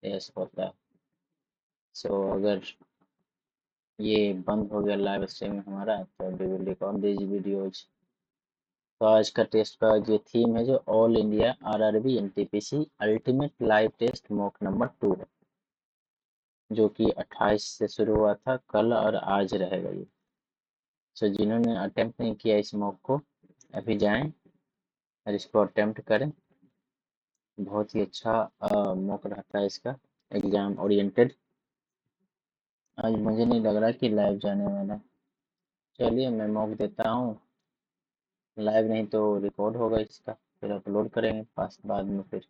Yes होता है। सो अगर ये बंद हो गया लाइव स्ट्रीमिंग हमारा, तो we will record this videos. तो आज का टेस्ट का जो थीम है, जो all India RRB NTPC ultimate live test mock number 2 है, जो कि 28 से शुरू हुआ था, कल और आज रहेगा ये। सो जिन्होंने अटेम्प्ट नहीं किया इस मॉक को, अभी जाएं और इसको अटेम्प्ट करें। बहुत ही अच्छा मॉक रहता है इसका, एग्जाम ओरिएंटेड। आज मुझे नहीं लग रहा कि लाइव जाने वाला है। चलिए मैं मॉक देता हूँ, लाइव नहीं तो रिकॉर्ड होगा इसका, फिर अपलोड करेंगे पास बाद में फिर।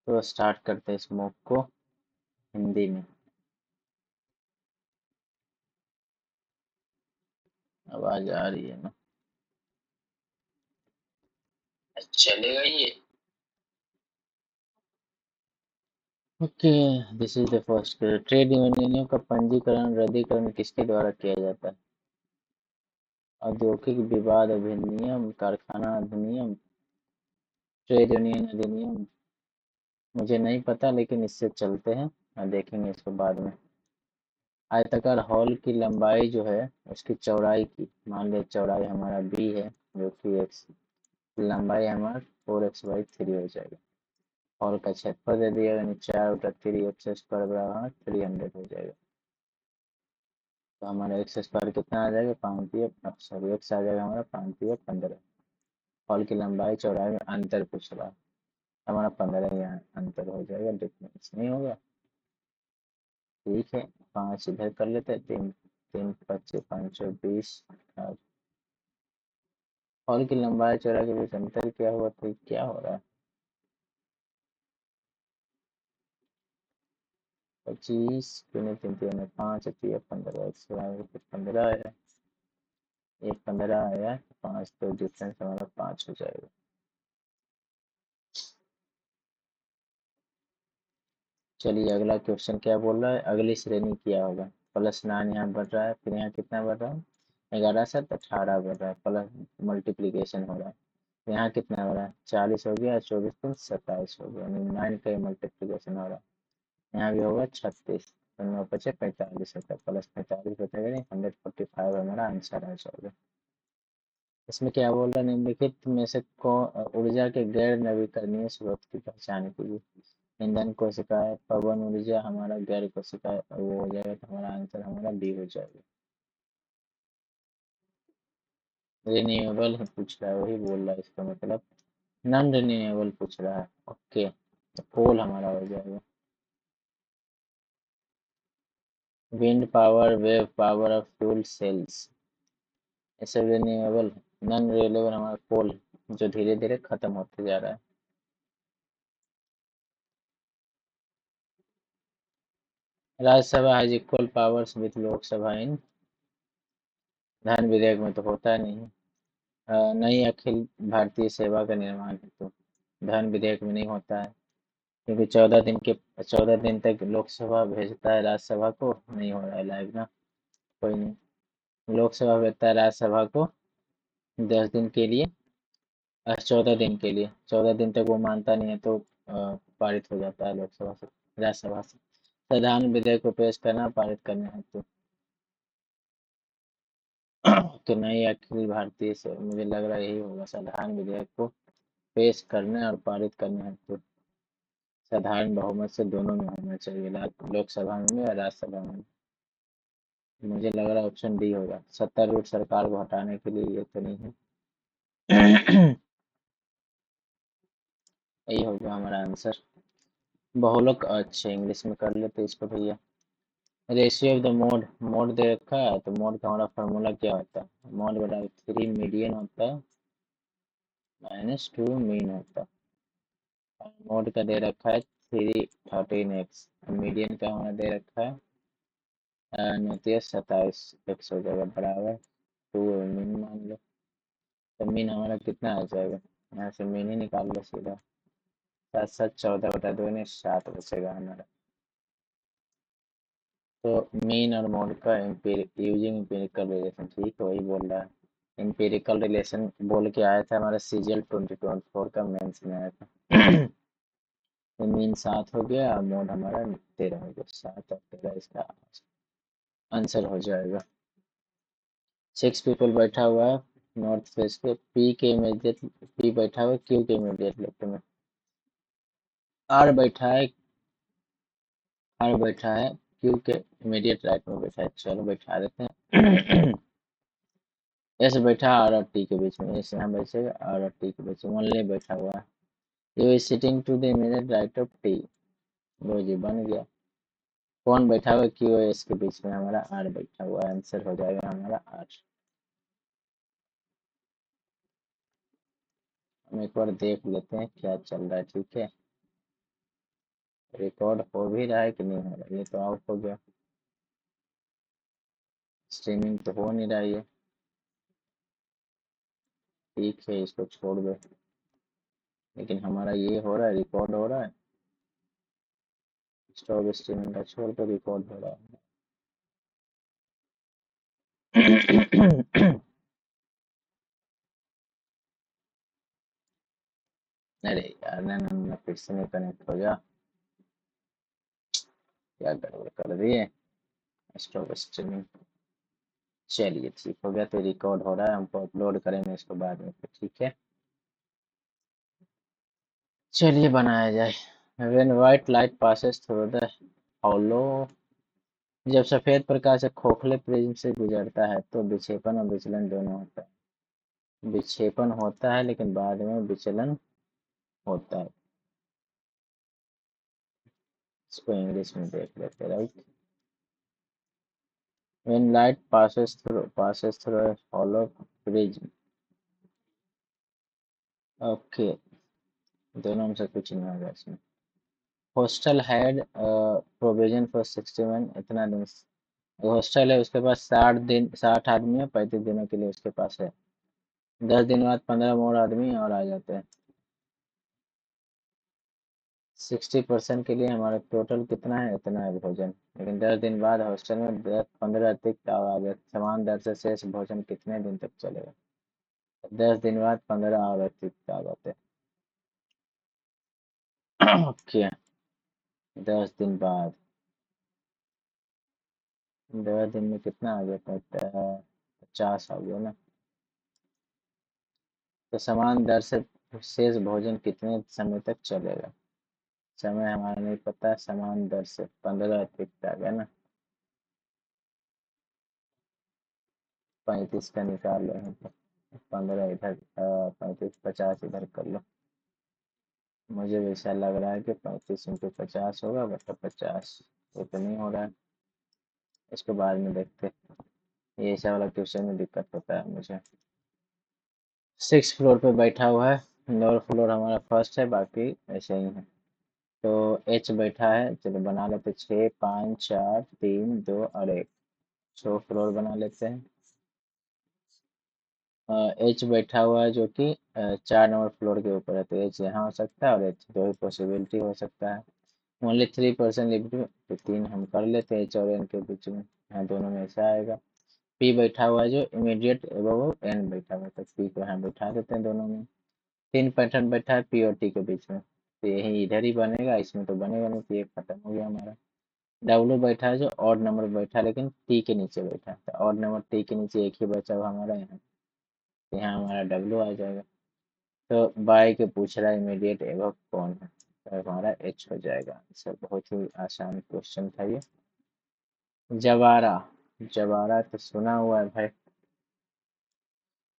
तो स्टार्ट करते हैं इस मॉक को हिंदी में। आवाज आ रही है ना? चलेगा ये? Okay. This is the first. Trade यूनियनों का पंजीकरण रद्दीकरण किसके द्वारा किया जाता है? औद्योगिक विवाद अधिनियम, कारखाना अधिनियम, ट्रेड यूनियन अधिनियम। मुझे नहीं पता, लेकिन इससे चलते हैं और देखेंगे इसको बाद में। आयताकार हॉल की लंबाई जो है, उसकी चौड़ाई की, मान लिया चौड़ाई हमारा बी है, जो कि एक्स, लंबाई हमारा 4x/3 हो जाएगा। हॉल का क्षेत्रफल दे दिया, यानी 4/3x² बराबर 300 हो जाएगा। तो हमारा x² कितना आ जाएगा? 5 सॉरी एक्स आ जाएगा हमारा 5×15। हॉल की लंबाई चौड़ाई में अंतर पूछ रहा है, हमारा 15 यहाँ अंतर हो जाएगा, डिफरेंस नहीं होगा। ठीक है, 5 इधर कर लेते हैं, 3 3 25 520। हॉल की लंबाई चौड़ाई के बीच अंतर क्या हुआ? तो क्या हो रहा है? 25 × 3 = 5, 15 एक्स बराबर 15 है, ये 15 आया, 5 तो डिफरेंस हमारा 5 हो जाएगा। चलिए अगला क्वेश्चन क्या बोल रहा है? अगली श्रेणी क्या होगा? +9 यहाँ बढ़ रहा है, फिर यहाँ कितना बढ़ रहा है? 11 से 18 बढ़ रहा है, प्लस मल्टीप्लीकेशन हो रहा है। यहाँ कितना हो रहा है? 40 हो गया, 24 3 27 हो गया, यानी 9 का मल्टीप्लीकेशन हो रहा है। यहाँ भी होगा 36, तो 9 बचे 45 होता है, +45 बचेगा, नहीं 145 हमारा आंसर आ जाएगा। इसमें क्या बोल रहा है? निम्नलिखित में से ऊर्जा के गैर नवीकरणीय स्रोत की पहचान कीजिए। ईंधन कोशिका है, पवन ऊर्जा हमारा गैर कोशिका है, वो हो जाएगा, तो हमारा आंसर हमारा बी हो जाएगा। रिन्यूएबल पूछ रहा है, वही बोल रहा है, इसका मतलब नॉन रिन्यूएबल पूछ रहा है। ओके, तो कोल हमारा हो जाएगा। विंड पावर, वेव पावर और फ्यूल सेल्स, ये सब रिन्यूएबल। नॉन रिन्यूएबल हमारा कोल, जो धीरे धीरे खत्म होते जा रहा है। Rajya Sabha has equal powers with Lok Sabha in, धन विधेयक में तो होता नहीं है। नई अखिल भारतीय सेवा का निर्माण हेतु, धन विधेयक में नहीं होता है, क्योंकि 14 दिन तक लोकसभा भेजता है राज्यसभा को, नहीं हो रहा है लाइव ना। कोई नहीं, लोकसभा भेजता है राज्यसभा को 10 दिन के लिए, 14 दिन के लिए, 14 दिन तक वो मानता नहीं है, तो पारित हो जाता है लोकसभा से, राज्यसभा से। संविधान विधेयक को पेश करना, पारित करना है तो नई अखिल भारतीय से, मुझे लग रहा है यही होगा, संविधान विधेयक को पेश करने और पारित करने हैं, तो साधारण बहुमत से दोनों में होना चाहिए, लोकसभा में और राज्यसभा में। मुझे लग रहा है ऑप्शन डी होगा, सत्तारूढ़ सरकार को हटाने के लिए, ये तो नहीं है। यही होगा हमारा आंसर। बहुलक, अच्छा इंग्लिश में कर लेते इसको भैया। Ratio of the mode, mode दे रखा है, तो मोड का हमारा फार्मूला क्या होता है? मोड बटा 3 मीडियन होता है, -2 मीन होता है। मोड का दे रखा है 313x, मीडियन का हमारा दे रखा है 29 27x हो जाएगा, बराबर 2 मीन मान लो। तो मीन हमारा कितना आ जाएगा? यहाँ से मीन ही निकाल लो सीधा, 7 7 14/2 ने 7 बचेगा हमारा। तो मीन और मोड का यूजिंग एम्पिरिकल रिलेशन, ठीक है वही बोल रहा है। एम्पिरिकल रिलेशन बोल के आया था हमारा CGL 2024 का मेंस में आया था। तो मीन 7 हो गया और मोड हमारा 13 हो गया। 7 और 13 इसका आंसर हो जाएगा। 6 पीपल बैठा हुआ है नॉर्थ फेस पे, पी के इमीडिएट, पी बैठा हुआ है क्यू के इमीडिएट लेफ्ट में, आर बैठा है, आर बैठा है क्यू के इमीडिएट राइट में बैठा है। चलो बैठा देते हैं। एस बैठा आर और टी के बीच में, एस यहाँ बैठेगा आर और टी के बीच में ओनली बैठा हुआ है। You is sitting to the immediate right of T. वो जी बन गया। कौन बैठा हुआ है क्यू और एस के बीच में? हमारा आर बैठा हुआ है। आंसर हो जाएगा हमारा आर। हम एक बार देख लेते हैं क्या चल रहा है। ठीक है, रिकॉर्ड हो भी रहा है कि नहीं हो रहा है? ये तो आउट हो गया, स्ट्रीमिंग तो हो नहीं रहा है ये। ठीक है, इसको छोड़ दो। लेकिन हमारा ये हो रहा है, रिकॉर्ड हो रहा है। स्टॉप स्ट्रीमिंग का छोड़ दो, रिकॉर्ड हो रहा है। अरे यार, ना फिर से नहीं कनेक्ट हो जा। क्या गड़बड़ कर दिए। Stop streaming. चलिए ठीक हो गया, तो रिकॉर्ड हो रहा है, हमको अपलोड करेंगे इसको बाद में फिर। ठीक है, चलिए बनाया जाए। When white light passes through the hollow, जब सफेद प्रकाश एक खोखले प्रिज्म से गुजरता है तो विक्षेपन और विचलन दोनों होता है। विक्षेपन होता है लेकिन बाद में विचलन होता है। इसको इंग्लिश में देख लेते, right. When light passes through a hollow prism, okay, दोनों में से कुछ नहीं होगा इसमें। हॉस्टल हैड प्रोविजन फॉर 61, इतना दिन। हॉस्टल है, उसके पास 60 दिन, 60 आदमी है, 35 दिनों के लिए उसके पास है। 10 दिन बाद 15 और आदमी और आ जाते हैं। 60% के लिए हमारा टोटल कितना है? इतना है भोजन। लेकिन 10 दिन बाद हॉस्टल में 10-15 अतिरिक्त आ गए। समान दर से शेष भोजन कितने दिन तक चलेगा? 10 दिन बाद 15 और अतिरिक्त आ जाते हैं। ओके, 10 दिन बाद 10 दिन में कितना आ गया? 50 आ गया ना। तो समान दर से शेष भोजन कितने समय तक चलेगा? समय हमारा नहीं पता। समान दर से 15 अतिरिक्त आ गया ना। 35 का निकाल लो यहाँ पर। 15 इधर, 35, 50 इधर कर लो। मुझे वैसा लग रहा है कि 35 × 50 होगा, बटा 50। वो तो नहीं हो रहा है, इसको बाद में देखते। ये ऐसा वाला क्वेश्चन में दिक्कत होता है मुझे। 6 फ्लोर पे बैठा हुआ है, लोअर फ्लोर हमारा फर्स्ट है, बाकी ऐसे ही है। तो एच बैठा है, चलो बना लेते। 6, 5, 4, 3, 2 और 1, 6 फ्लोर बना लेते हैं। एच बैठा हुआ है जो कि 4 नंबर फ्लोर के ऊपर है, तो एच यहाँ हो सकता है और एच दो ही पॉसिबिलिटी हो सकता है। ओनली 3% लिमिट, तो 3 हम कर लेते हैं एच और एन के बीच में। यहाँ दोनों में ऐसा आएगा। पी बैठा हुआ है जो इमीडिएट एबव एन बैठा हुआ है, तो पी को यहाँ बैठा देते हैं दोनों में। 3 पैटर्न बैठा है पी और टी के बीच में, तो यही इधर ही बनेगा, इसमें तो बनेगा नहीं, तो ये खत्म हो गया हमारा। डब्लू बैठा है जो ऑड नंबर बैठा है लेकिन टी के नीचे बैठा है, तो ऑड नंबर टी के नीचे एक ही बचा हुआ हमारा यहाँ, तो यहाँ हमारा डब्लू आ जाएगा। तो बाय के पूछ रहा है इमीडिएट एबव कौन है, तो हमारा एच हो जाएगा आंसर। बहुत ही आसान क्वेश्चन था ये। जवारा, जवारा तो सुना हुआ है भाई,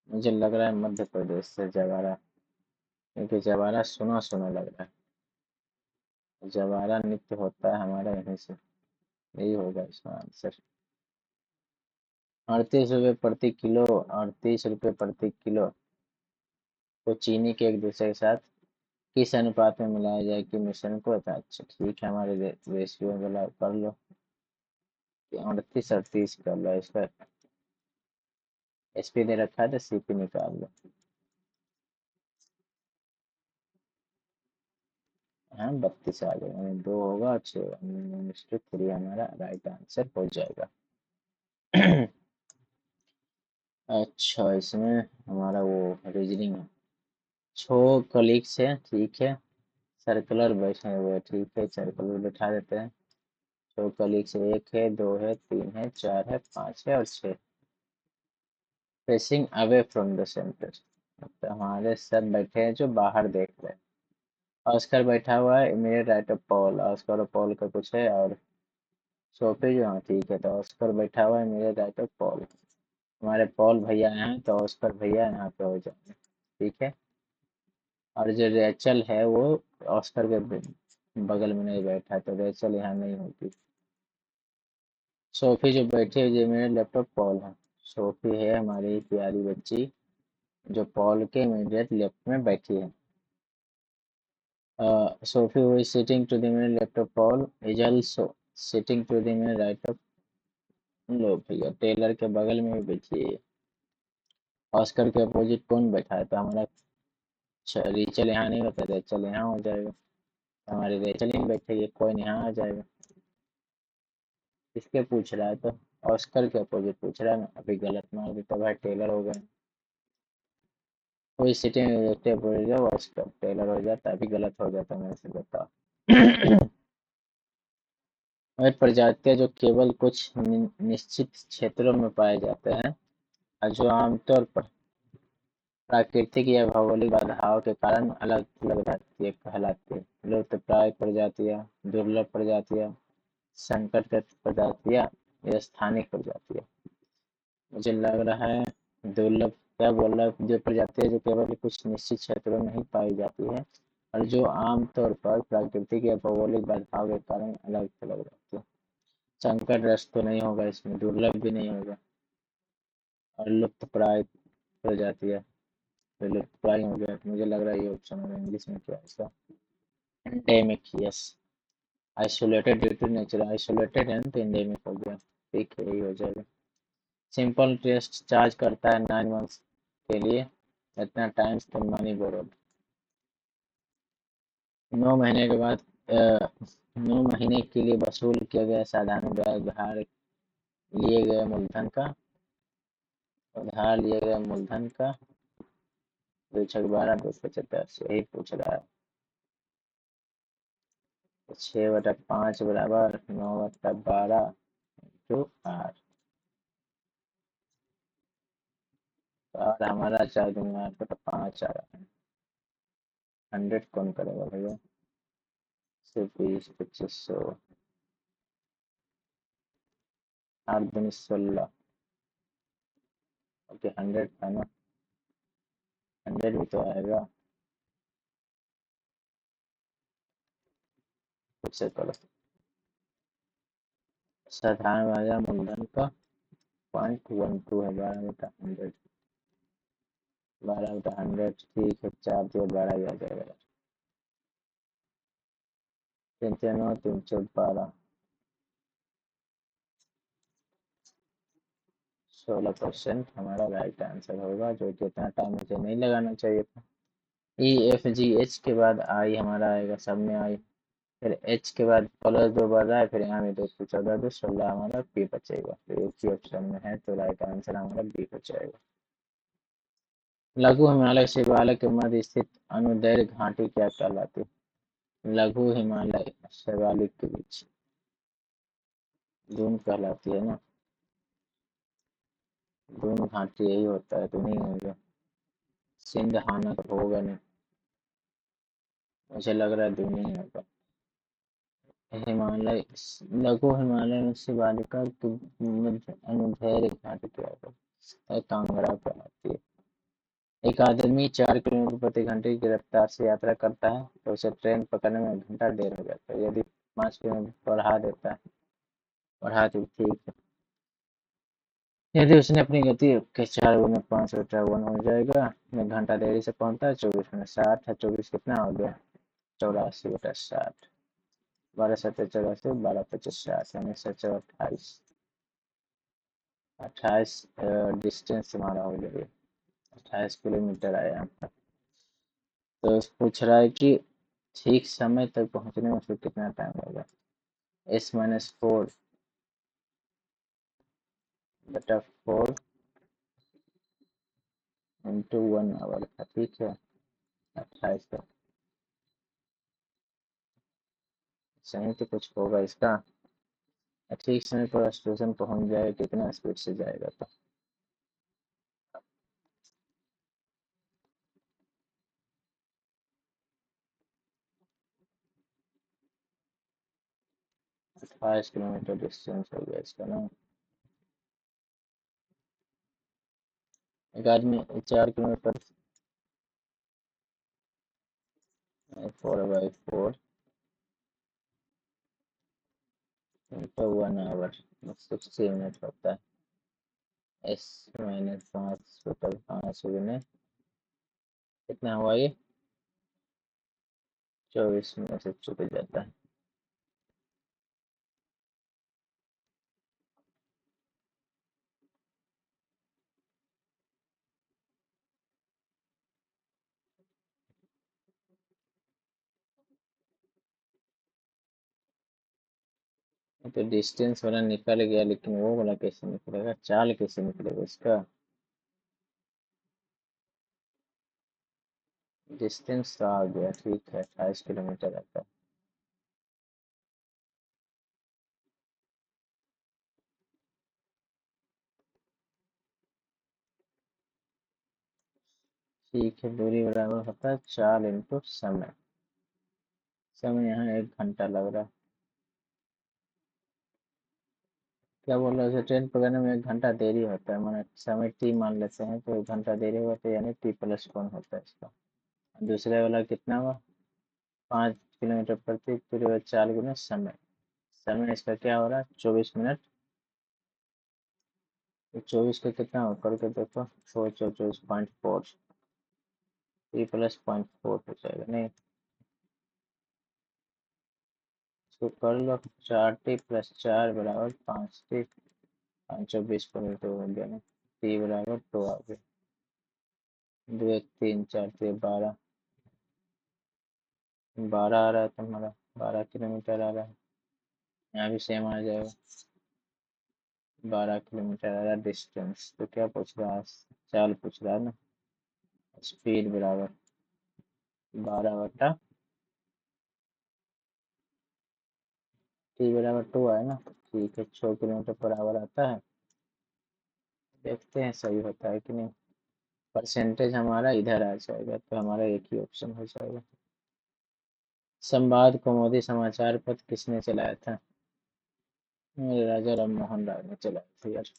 मुझे लग रहा है मध्य प्रदेश से जवारा, क्योंकि जवारा सुना सुना लग रहा है। जवारा नृत्य होता है हमारा यहीं से, यही होगा इसका आंसर। 38 रुपये प्रति किलो, 38 रुपये प्रति किलो को चीनी के एक दूसरे के साथ किस अनुपात में मिलाया जाए कि मिश्रण को होता है? अच्छा ठीक है, हमारे रेशियो वाला कर लो। 38-38 कर लो, इसका एसपी दे रखा है तो सीपी निकाल लो। हाँ 32 आ जाएगा, 2 होगा, 6, 3 हमारा राइट आंसर हो जाएगा। अच्छा, इसमें हमारा वो रीजनिंग है। 6 कलीग्स है, ठीक है, सर्कुलर बैठे हुए, ठीक है सर्कुलर बैठा देते हैं। तो कलीग्स एक है, दो है, तीन है, चार है, पांच है और छह। Facing away from the centre, तो हमारे सब बैठे हैं जो बाहर देख रहे हैं। ऑस्कर बैठा हुआ है मेरे राइट ऑफ पॉल, ऑस्कर और पॉल का कुछ है। और सोफी जो, हाँ ठीक है, तो ऑस्कर बैठा हुआ है मेरे राइट ऑफ पॉल। हमारे पॉल भैया हैं तो ऑस्कर भैया यहाँ पे हो जाएंगे, ठीक है। और जो रेचल है वो ऑस्कर के बगल में नहीं बैठा है, तो रेचल यहाँ नहीं होगी। सोफी जो बैठी है, जो मेरे लेफ्ट पॉल है। सोफी है हमारी प्यारी बच्ची जो पॉल के इमीडिएट लेफ्ट में बैठी है। Sophie who is sitting to the मेरे left of Paul is also sitting to the मेरे राइट ऑफ, लो भैया टेलर के बगल में भी बैठी है। ऑस्कर के अपोजिट कौन बैठा है, तो हमारा रेचल यहाँ नहीं होता, रेचल यहाँ हो जाएगा। हमारी रेचल ही बैठेगी, कोई यहाँ आ जाएगा। किसके पूछ रहा है, तो ऑस्कर के अपोजिट पूछ रहा है ना, अभी गलत मार दिया तो भाई टेलर हो गए। कोई सिटिंग ऑस्कर टेलर हो जाता, अभी गलत हो जाता मेरे से, बताओ। वह प्रजातियां जो केवल कुछ निश्चित क्षेत्रों में पाए जाते हैं और जो आमतौर पर प्राकृतिक या भौगोलिक बाधाओं के कारण अलग अलग रहती है कहलाती है लुप्तप्राय प्रजातियां, दुर्लभ प्रजातियां, संकटग्रस्त प्रजातियां या स्थानिक प्रजातियां। मुझे लग रहा है दुर्लभ, क्या बोल रहा है, जो प्रजातियां जो केवल कुछ निश्चित क्षेत्रों में ही पाई जाती है और जो आमतौर पर प्राकृतिक या भौगोलिक बाधाओं के कारण अलग अलग रहती है। संकटग्रस्त तो नहीं होगा इसमें, दुर्लभ भी नहीं होगा, और लुप्तप्राय प्रजातियां, तो लुप्तप्राय हो गया। मुझे लग रहा है ये ऑप्शन होगा, इंग्लिश में क्या है इसका, endemic, yes. Isolated due to nature, isolated है तो एंडेमिक हो गया, ठीक है यही हो जाएगा। सिंपल टेस्ट चार्ज करता है 9 मंथ्स के लिए, इतना टाइम्स तो मनी बोरोड। 9 महीने के बाद 9 महीने के लिए वसूल किया गया साधारण ब्याज उधार लिए गए मूलधन का, उधार लिए गए मूलधन का 2×12 2×50 यही पूछ रहा है। 6/5 बराबर 9/12 टू आर। और हमारा 4×8 तो 5 आ रहा है। 100 कौन करेगा भैया, 120 2500, 8×16, ओके 100 था ना, 100 भी तो आएगा, खुद से करो। साधारण बाजार मूलधन का 0.12 है, 12/100, 12/100 ठीक है, 4×12 ही आ जाएगा। 3×9 3×12, 16% हमारा राइट आंसर होगा, जो कि इतना टाइम मुझे नहीं लगाना चाहिए था। ई एफ जी एच के बाद आई हमारा आएगा, सब में आई, फिर एच के बाद प्लस 2 बढ़ रहा है, फिर यहाँ में 2×14 2×16 हमारा बी बचेगा, तो एक ही ऑप्शन में है, तो राइट आंसर हमारा बी बचेगा। लघु हिमालय शिवालय के मध्य स्थित अनुदैर्घ्य घाटी क्या कहलाती है, लघु हिमालय शिवालिक के बीच दून कहलाती है ना, दून घाटी यही होता है, तो नहीं होगा, सिंध हाना तो होगा नहीं, मुझे लग रहा है दून ही होगा। हिमालय, लघु हिमालय में शिवालिका के मध्य अनुदैर्घ्य घाटी क्या होगा, कांगड़ा कहलाती है। एक आदमी 4 किलोमीटर प्रति घंटे की रफ्तार से यात्रा करता है तो उसे ट्रेन पकड़ने में 1 घंटा देर हो जाता है, यदि 5 किलोमीटर बढ़ा देता है, बढ़ा तो ठीक है। यदि उसने अपनी गति के 4×5 = 1 हो जाएगा, 1 घंटा देरी से पहुंचता है, 24×60 है, 24 कितना हो गया, 84/60, 12×7 = 84, 12×25 = 60, यानी 7×28, 28 डिस्टेंस हमारा हो गया, 28 किलोमीटर आया यहाँ पर। तो पूछ रहा है कि ठीक समय तक पहुंचने में उसको कितना टाइम लगेगा, S-4/4 × 1 आवर था, ठीक है 28 का। सही तो कुछ होगा इसका। ठीक समय पर स्टेशन पहुंच जाए, कितना स्पीड से जाएगा तो। फाइव किलोमीटर डिस्टेंस हो गया इसका ना। एक आदमी 4 किलोमीटर। 4/4 इंटू 1 आवर 60 मिनट होता है। एस -5 टोटल 5 कितना हुआ ये? 24 मिनट से चुक जाता है। तो डिस्टेंस वाला निकल गया, लेकिन वो वाला कैसे निकलेगा, चाल कैसे निकलेगा इसका? डिस्टेंस तो आ गया, ठीक है, 28 किलोमीटर आता है। ठीक है, दूरी बराबर होता है चाल इंटू समय। समय यहाँ 1 घंटा लग रहा है। क्या बोल रहे हो? ट्रेन पकड़ने में 1 घंटा देरी होता है, माना समय टी मान लेते हैं तो 1 घंटा देरी हुआ, तो यानी T+1 होता है इसका। दूसरे वाला कितना हुआ? 5 किलोमीटर प्रति पूरे 4 गुना समय। समय इसका क्या हो रहा है? 24 मिनट। तो 24 का कितना हो करके देखो, 4 4 24.4। T+0.4 हो जाएगा नहीं? इसको कर लो। 4T+4 = 5T। 5 24 हो गया ना। T = 2 आ गया। 2 1 3 4 3 12। 12 आ रहा है तुम्हारा। 12 किलोमीटर आ रहा है। यहाँ भी सेम आ जाएगा। 12 किलोमीटर आ रहा है डिस्टेंस। तो क्या पूछ रहा है? चाल पूछ रहा है ना। स्पीड बराबर 12 बटा T = 2 है ना। ठीक है, 6 किलोमीटर पर आवर आता है। देखते हैं सही होता है कि नहीं। परसेंटेज हमारा इधर आ जाएगा, तो हमारा एक ही ऑप्शन हो जाएगा। संवाद कौमुदी समाचार पत्र किसने चलाया था? राजा राम मोहन राय ने चलाया था यार।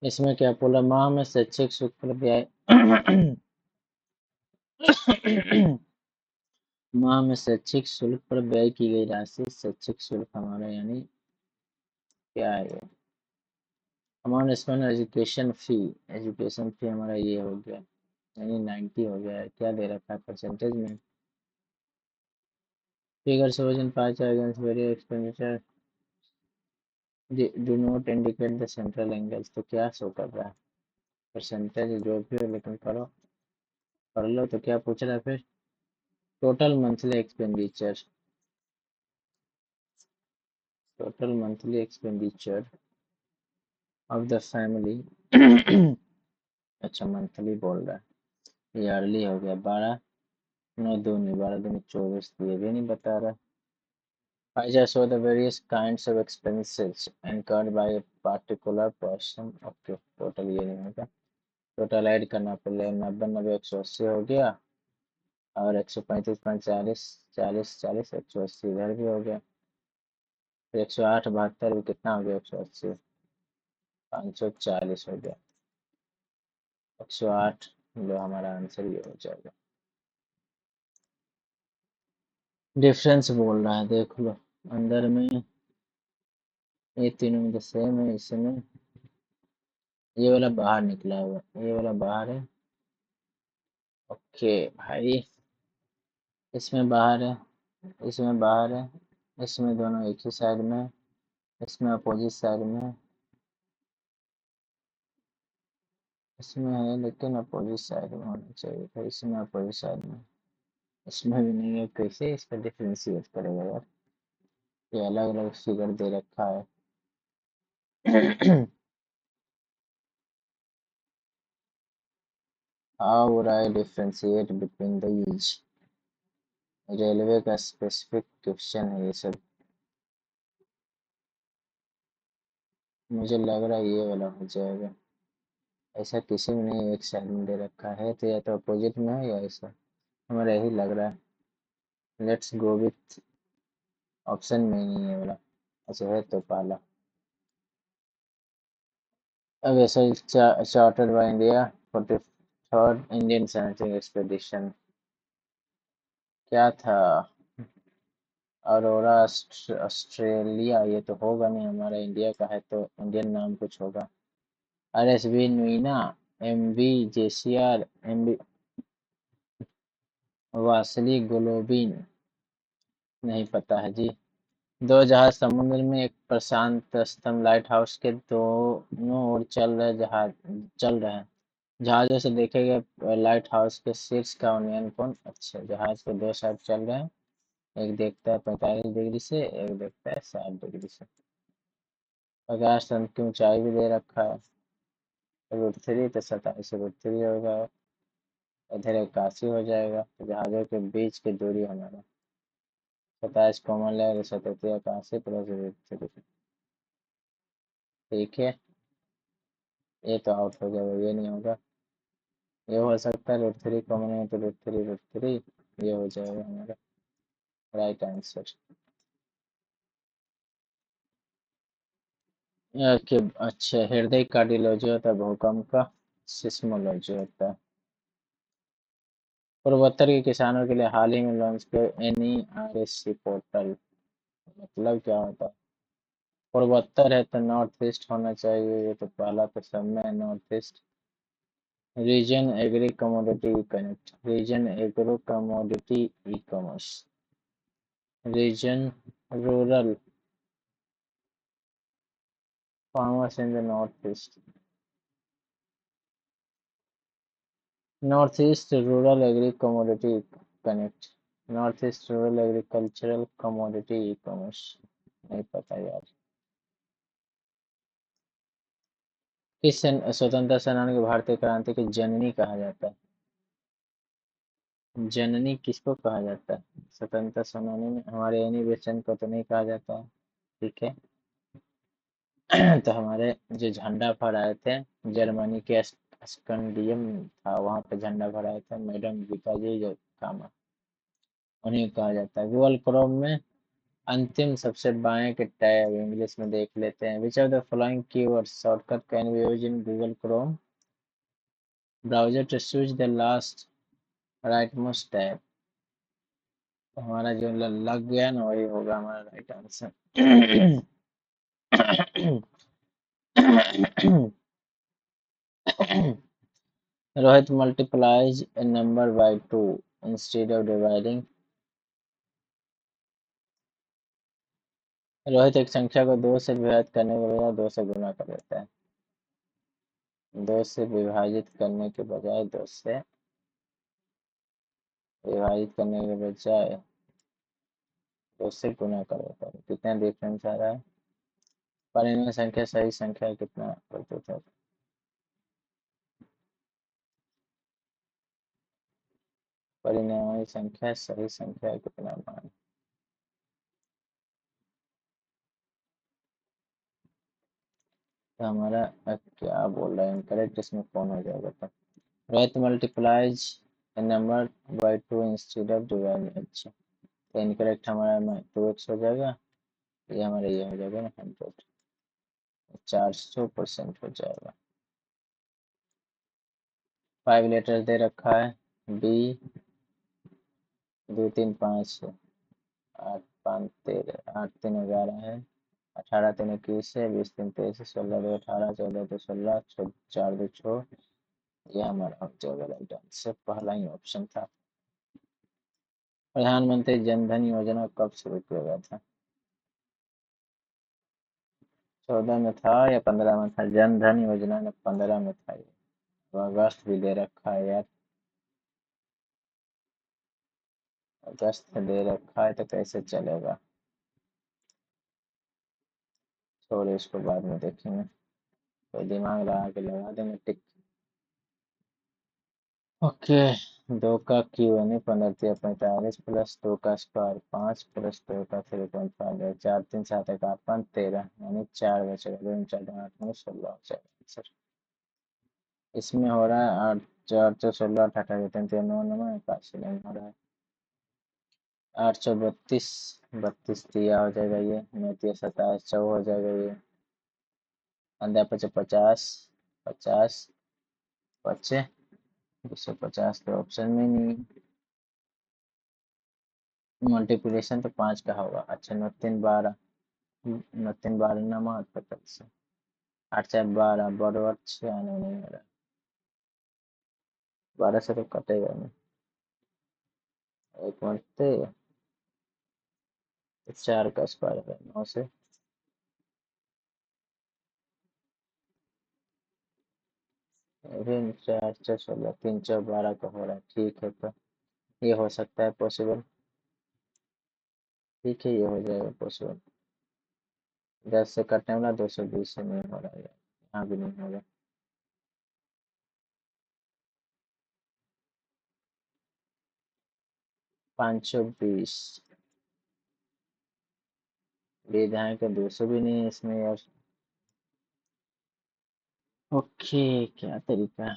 इसमें क्या बोला? माह में शैक्षिक शुल्क पर ब्याज माह में शैक्षिक शुल्क पर व्यय की गई राशि। शैक्षिक शुल्क हमारा यानी क्या है ये? अमाउंट स्पेंड एजुकेशन फी। एजुकेशन फी हमारा ये हो गया, यानी 90 हो गया है। क्या दे रखा है परसेंटेज में? Figure shows in pie chart against various expenditure do not indicate the central angles। तो क्या शो कर रहा है? परसेंटेज जो भी हो, लेकिन करो। कर लो। तो क्या पूछ रहा है फिर? Total monthly expenditure. Total monthly expenditure of the family. अच्छा, मंथली बोल रहा है। ईयरली हो गया। 12 9 दूनी 12 दूनी 24, ये भी नहीं बता रहा। I just saw the various kinds of expenses incurred by a particular person। Okay, total ये नहीं होगा। टोटल ऐड करना पड़ेगा। 90 90 180 हो गया। और 135 5 40 40 40 180 इधर भी हो गया। फिर 108 72 भी कितना हो गया? 180 540 हो गया। 108 लो, हमारा आंसर ये हो जाएगा। डिफरेंस बोल रहा है, देख लो अंदर में। ये तीनों में तो सेम है। इसमें ये वाला बाहर निकला हुआ, ये वाला बाहर है। ओके भाई। इसमें बाहर है, इसमें बाहर है, इसमें दोनों एक ही साइड में, इसमें अपोजिट साइड में। इसमें है लेकिन अपोजिट साइड में होना चाहिए था। इसमें अपोजिट साइड में, इसमें भी नहीं है। कैसे इसका डिफ्रेंशिएट करेगा यार? ये अलग अलग फिगर दे रखा है। How would I differentiate between these? Railway का स्पेसिफिक क्वेश्चन है ये सब। मुझे लग रहा है ये वाला हो जाएगा। ऐसा किसी में नहीं, एक साइड में दे रखा है तो या तो अपोजिट में है या ऐसा, हमारा यही लग रहा है। लेट्स गो विथ ऑप्शन में ही नहीं है वाला। अच्छा है तो पहला। A vessel chartered by India for the third Indian scientific expedition। क्या था? अरोरा ऑस्ट्रेलिया, ये तो होगा नहीं, हमारा इंडिया का है तो इंडियन नाम कुछ होगा। RSV नुइना, MV जेसियर, MV वासली ग्लोबिन, नहीं पता है जी। दो जहाज समुद्र में एक प्रशांत स्तंभ लाइट हाउस के दोनों ओर चल रहे हैं। जहाजों से देखे गए लाइट हाउस के शीर्ष का उन्नयन कोण, अच्छा जहाज के दो साइड चल रहे हैं, एक देखता है 45 डिग्री से, एक देखता है 60 डिग्री से। प्रकाश तंत्र की ऊंचाई भी दे रखा है, √3 तो 27 √3 होगा, इधर 81 हो जाएगा। तो जहाजों के बीच की दूरी हमारा 27 कॉमन लेगा, 87 81 प्लस √3। ठीक है, ये तो आउट हो जाएगा, ये नहीं होगा। ये हो सकता है √3 कॉमन है तो √3 ये हो जाएगा हमारा राइट आंसर। कि अच्छा हृदय कार्डियोलॉजी होता है, भूकंप का सिस्मोलॉजी होता है। पूर्वोत्तर के किसानों के लिए हाल ही में लॉन्च किया NERSC पोर्टल, मतलब क्या होता है? पूर्वोत्तर है तो नॉर्थ ईस्ट होना चाहिए, ये तो पहला तो सब में north east. Region agri commodity connect, region agro commodity e commerce. Region rural farmers in the north east. North east rural agri commodity connect, north east rural agricultural commodity e commerce, नहीं पता यार। किस स्वतंत्रता सेनानी को भारतीय क्रांति की जननी कहा जाता है? जननी किसको कहा जाता है स्वतंत्रता सेनानी में? हमारे एनी बेसेंट को तो नहीं कहा जाता है। ठीक है। तो हमारे जो झंडा फहराए थे जर्मनी के स्कैंडियम था, वहां पे झंडा फहराए थे मैडम गीता जी जो कामा, उन्हें कहा जाता है। गूगल क्रोम में अंतिम सबसे बाएं के टैब इंग्लिश में देख लेते हैं। Which of the following keyword shortcut can be use in Google Chrome browser to switch the last right most tab? तो हमारा जो लग गया ना वही होगा हमारा right answer. Rohit multiplies a number by 2 instead of dividing। Rohit एक संख्या को 2 से विभाजित करने के बजाय 2 से गुणा कर देता है। 2 से विभाजित करने के बजाय 2 से विभाजित करने के बजाय 2 से गुणा कर देता है। कितना डिफरेंस आ रहा है? परिणाम संख्या सही संख्या कितना प्रतिशत? परिणामी संख्या सही संख्या कितना मान? तो हमारा क्या बोल रहा है इनकरेक्ट, इसमें कौन हो जाएगा? तो Rohit multiplies a number by 2 instead of dividing। अच्छा तो इनकरेक्ट हमारा 2x हो जाएगा, ये हमारा ये हो जाएगा ना 100, 400% हो जाएगा। 5 लेटर दे रखा है, B 2 3 5 8 5 13 8 3 11 है, 18 3 21 है, 20 3 23 है, 16 2 18, 14 2 16, 4 2 6, ये हमारा हो जाएगा राइट आंसर, पहला ही ऑप्शन था। प्रधानमंत्री जन धन योजना कब शुरू किया गया था? 14 में था या 15 में था? जन धन योजना ने 15 में था, ये तो अगस्त भी दे रखा है यार, अगस्त दे रखा है तो कैसे चलेगा? छोड़ इसको बाद में देखेंगे, कोई दिमाग लगा के लगा देंगे टिक। ओके। दो का क्यू यानी 15×3 = 45 प्लस 2 का स्क्वायर 5 प्लस 2 का 3.5 है 4×3 = 7 = 8 = 13 यानी 4 बचेगा 2 4 8 16 हो जाएगा आंसर। इसमें हो रहा है 8 4 16 18 3 9 9 5 नहीं हो रहा है 832 32 दिया हो जाएगा ये 9 27 100 हो जाएगा ये अंदर 50 50 बचे 250 तो ऑप्शन में नहीं। मल्टीप्लिकेशन तो 5 का होगा अच्छा 9 3 12 9 3 12 नमक 25 8 4 12 बराबर 6 आने नहीं हो रहा 12 से तो कटेगा नहीं एक मिनट 4 का स्क्वायर है 9 से फिर 4 4 16 3 4 12 का हो रहा है ठीक है तो ये हो सकता है पॉसिबल ठीक है ये हो जाएगा पॉसिबल 10 से कटने वाला 220 से नहीं हो रहा है यहाँ भी नहीं होगा 520 विधायक का 200 भी नहीं है इसमें यार ओके क्या तरीका है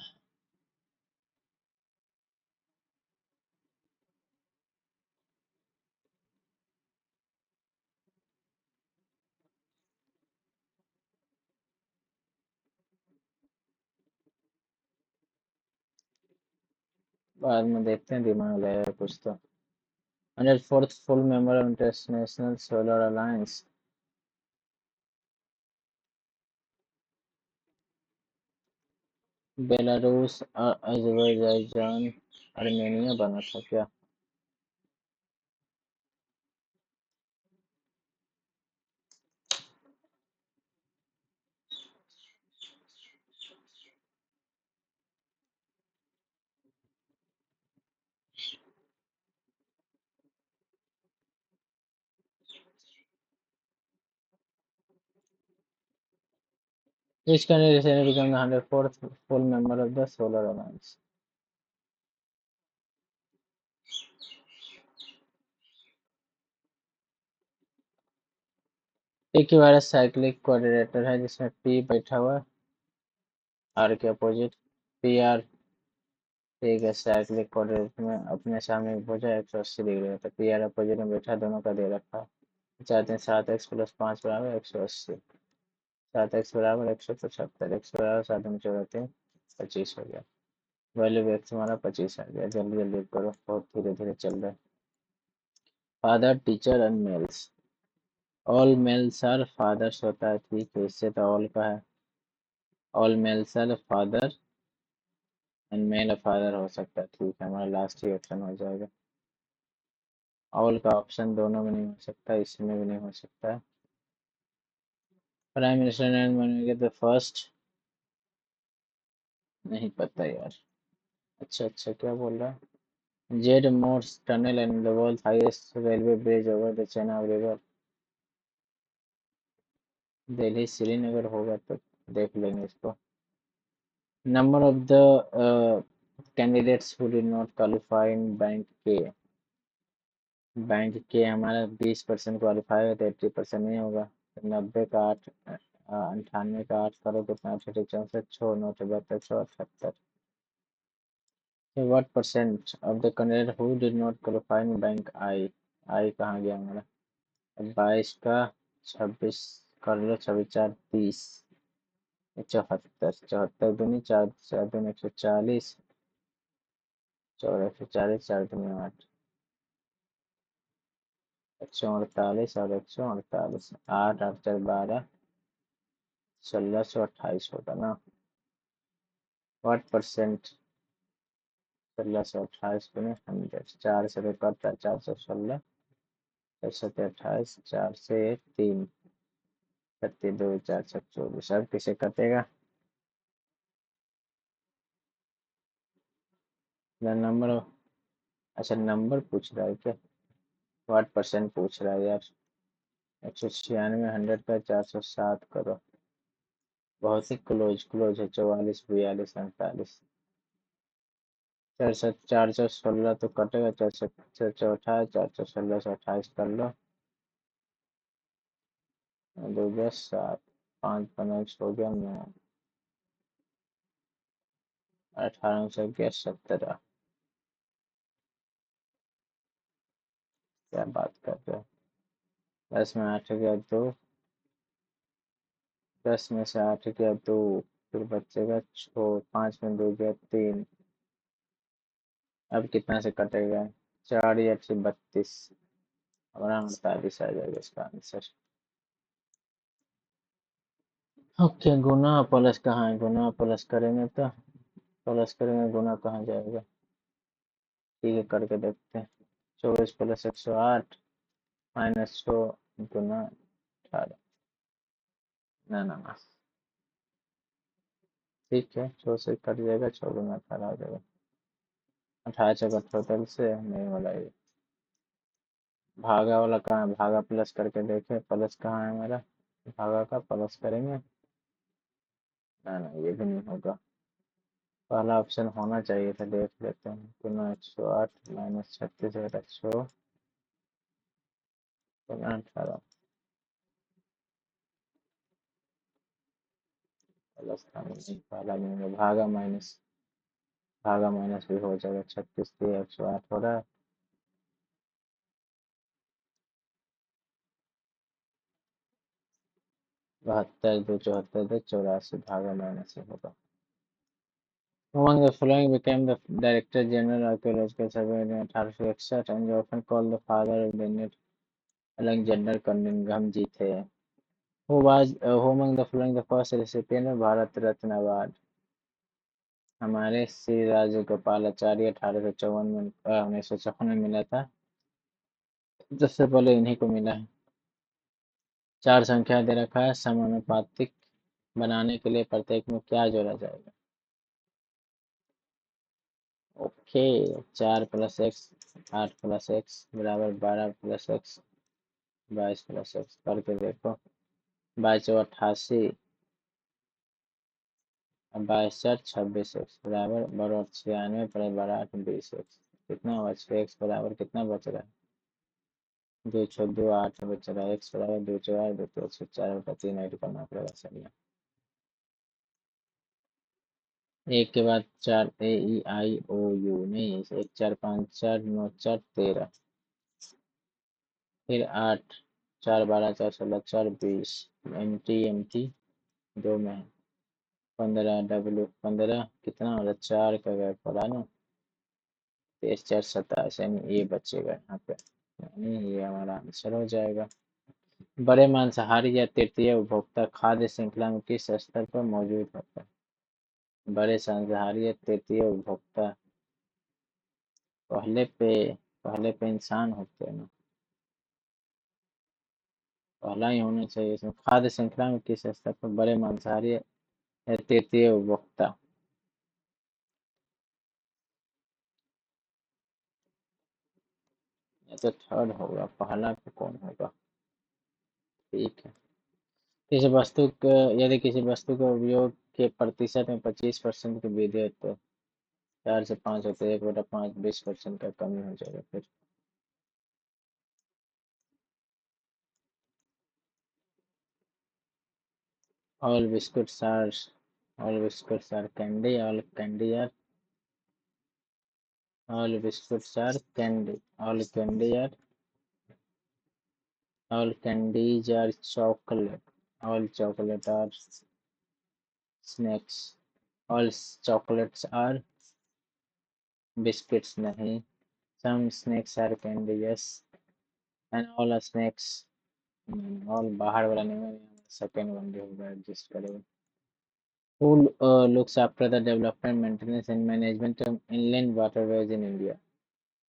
बाद में देखते हैं दिमाग लगेगा कुछ तो 104th full member of International Solar Alliance Belarus Azerbaijan Armenia बना था क्या Which country recently became the 104th full member of the Solar Alliance? Equivalent cyclic quadrilateral है जिसमें पी बैठा हुआ है आर के अपोजिट पी आर ठीक है साइक्लिक क्वाड्रिलेटरल में अपने सामने एक भुजा 180 डिग्री है तो पी आर अपोजिट में बैठा दोनों का दे रखा है चाहते हैं 7x + 5 = 180 7x = 175 x = 7×3 25 हो गया वैल्यू एक्स हमारा 25 आ गया जल्दी जल्दी करो बहुत धीरे धीरे चल रहा है father teacher and males all males are fathers होता है ठीक है इससे तो ऑल का है all males are father and male father हो सकता है ठीक है हमारा लास्ट ही ऑप्शन हो जाएगा ऑल का ऑप्शन दोनों में नहीं हो सकता इसमें भी नहीं हो सकता है प्राइम मिनिस्टर नरेंद्र मोदी के द फर्स्ट नहीं पता यार अच्छा अच्छा क्या बोल रहा है Z Morh tunnel and the world highest railway bridge over the Chenab river Delhi Srinagar होगा तो देख लेंगे इसको number of the candidates who did not qualify in bank के हमारा 20% क्वालिफाई है तो 80% नहीं होगा तो 90 का 8 98 का 8 करो कितना 64 छो 9 72 178 So what percent of the candidate who did not qualify in bank आई कहाँ गया हमारा 22 का 26 कर लो 26 4 30 74 74 दूनी 4 4 दूनी 140 4 140 4 दूनी 8 148 और 148 8 8 4 12 1628 होगा ना व्हाट परसेंट 1628 में 100 4 से तो कटता है 416 428 4 से 3 32 4 24 अब किसे कटेगा नंबर अच्छा नंबर पूछ रहा है क्या व्हाट परसेंट पूछ रहा है यार 196 100 का 407 करो बहुत ही क्लोज क्लोज है 44 42 48 चार सौ 416 तो कटेगा, 428, 416 से 28 कर लो, 2 10 7, 5 5 हो गया 9, 18 से गया 17। क्या बात कर रहे हो? 10 में 8 गया 2, 10 में से 8 गया 2, फिर बचेगा 6, 5 में 2 गया 3। अब कितना से कटेगा? 4 या 32, हमारा 48 आ जाएगा इसका आंसर। ओके, गुना प्लस कहाँ है? गुना प्लस करेंगे तो प्लस करेंगे, गुना कहाँ जाएगा? ठीक है, करके देखते हैं। 24 प्लस 108 माइनस 100 गुना 18। ना ना ना, ठीक है, 100 से कट जाएगा, 6 गुना 18 आ जाएगा। 18 जगह टोटल से नहीं वाला ये। भागा वाला कहाँ है? भागा प्लस करके देखे, प्लस कहाँ है हमारा? भागा का प्लस करेंगे। ना ना, ये भी नहीं होगा। पहला ऑप्शन होना चाहिए था, देख लेते हैं। गुना 108 माइनस 36 है 100 गुना 18 प्लस का नहीं, पहला नहीं होगा। भागा माइनस भी हो जाएगा। 36 से 108 हो रहा है। 72 2 74 2 84, भागा माइनस ही होगा। Among the following became the Director General Archaeological Survey in 1861 and is often called the father of Bennett Alexander Cunningham जी थे। Who was who among the following the first recipient of Bharat Ratna award? हमारे श्री राजगोपालाचारी 1854 में 1954 में मिला था, जिससे पहले इन्हीं को मिला है। 4 संख्या दे रखा है, समानुपातिक बनाने के लिए प्रत्येक में क्या जोड़ा जाएगा? Okay, 4 plus x 8 plus x बराबर 12 प्लस एक्स 22 प्लस एक्स करके देखो। 22 और 22 26 एक्स बराबर 92 प्लस 12 20 एक्स। कितना हुआ? 6 एक्स बराबर कितना बच रहा है? 2 6 2 8 बच रहा है। एक्स बराबर 2 4 2 3 4/3 ऐड करना पड़ेगा। सही है। एक के बाद 4 A E I O U नहीं, 1 4 5 4 9 4 13, फिर 8 4 12 4 16 4 20 MT दो में है। 15 कितना हो रहा है? 4 का गैप पड़ा ना। 23 4 27, यानी ये बचेगा यहाँ पे, यानी ये हमारा आंसर हो जाएगा। बड़े मांसाहारी या तृतीय उपभोक्ता खाद्य श्रृंखला में किस स्तर पर मौजूद होता है? बड़े मांसाहारी या तृतीय उपभोक्ता पहले पे पहले पे इंसान होते हैं ना, पहला ही होना चाहिए इसमें। खाद्य श्रृंखला में किस स्तर पर बड़े मांसाहारी या तृतीय उपभोक्ता? ये तो थर्ड होगा, पहला पे कौन होगा? ठीक है। यदि किसी वस्तु के उपयोग के प्रतिशत में 25% की वृद्धि हो तो 4 से 5 होते हैं, 1/5 20% का कमी हो जाएगा। फिर all biscuits are candy, all biscuits are candy, all candies are chocolate, all chocolate are snacks, all chocolates are biscuits नहीं, some snacks are candy yes, and all are snacks. All बाहर वाला नहीं है, सेकेंड वन जो होगा adjust करेगा। Who looks after the development, maintenance and management of inland waterways in India?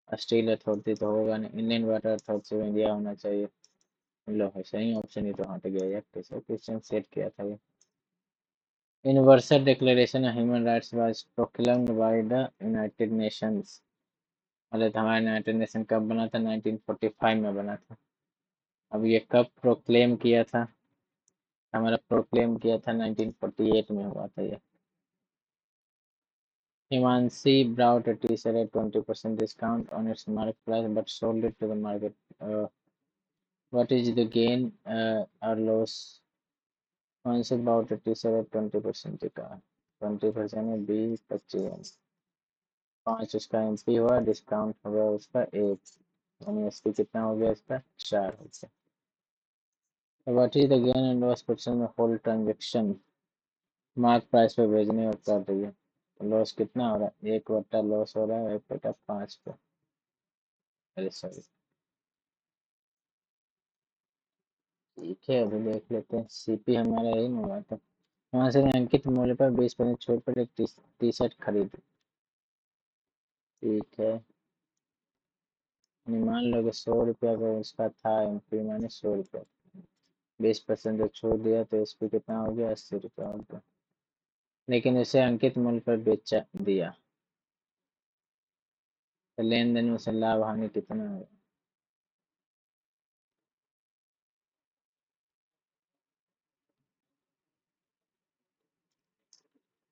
Steel authority तो होगा नहीं, Indian water authority of India होना चाहिए। लो है सही ऑप्शन, ही तो हट गया यार, कैसे क्वेश्चन सेट किया था ये। Universal declaration of human rights was proclaimed by the United Nations. मतलब हमारा यूनाइटेड नेशन कब बना था? 1945 में बना था। अब ये कब प्रोक्लेम किया था? हमारा प्रोक्लेम किया था 1948 में हुआ था ये। Himanshi brought a t-shirt at 20% discount on its market price but sold it to the market. What is the gain or loss? Himanshi brought a t-shirt at 20% discount. 20% में 20, 25, 5 उसका एमपी हुआ, डिस्काउंट हुआ उसका 1, यानी एसपी कितना हो गया इसका 4 हो गया. What is the gain and loss percent of whole transaction? Mark price पे भेजने और कर रही है, लॉस कितना हो रहा है, 1 बटा लॉस हो रहा है 1/5 पे. अरे सॉरी, ठीक है अभी देख लेते हैं. सीपी हमारा यही ना हुआ था. वहां से अंकित मूल्य पर 20% छूट पर एक टी शर्ट खरीदी. ठीक है, मान लो कि 100 रुपया का उसका था एमपी माने 100 रुपया, 20% जो छूट दिया तो एसपी कितना हो गया 80 रुपया हो गया. लेकिन उसे अंकित मूल्य पर बेचा दिया तो लेन देन में से लाभ हानि कितना है.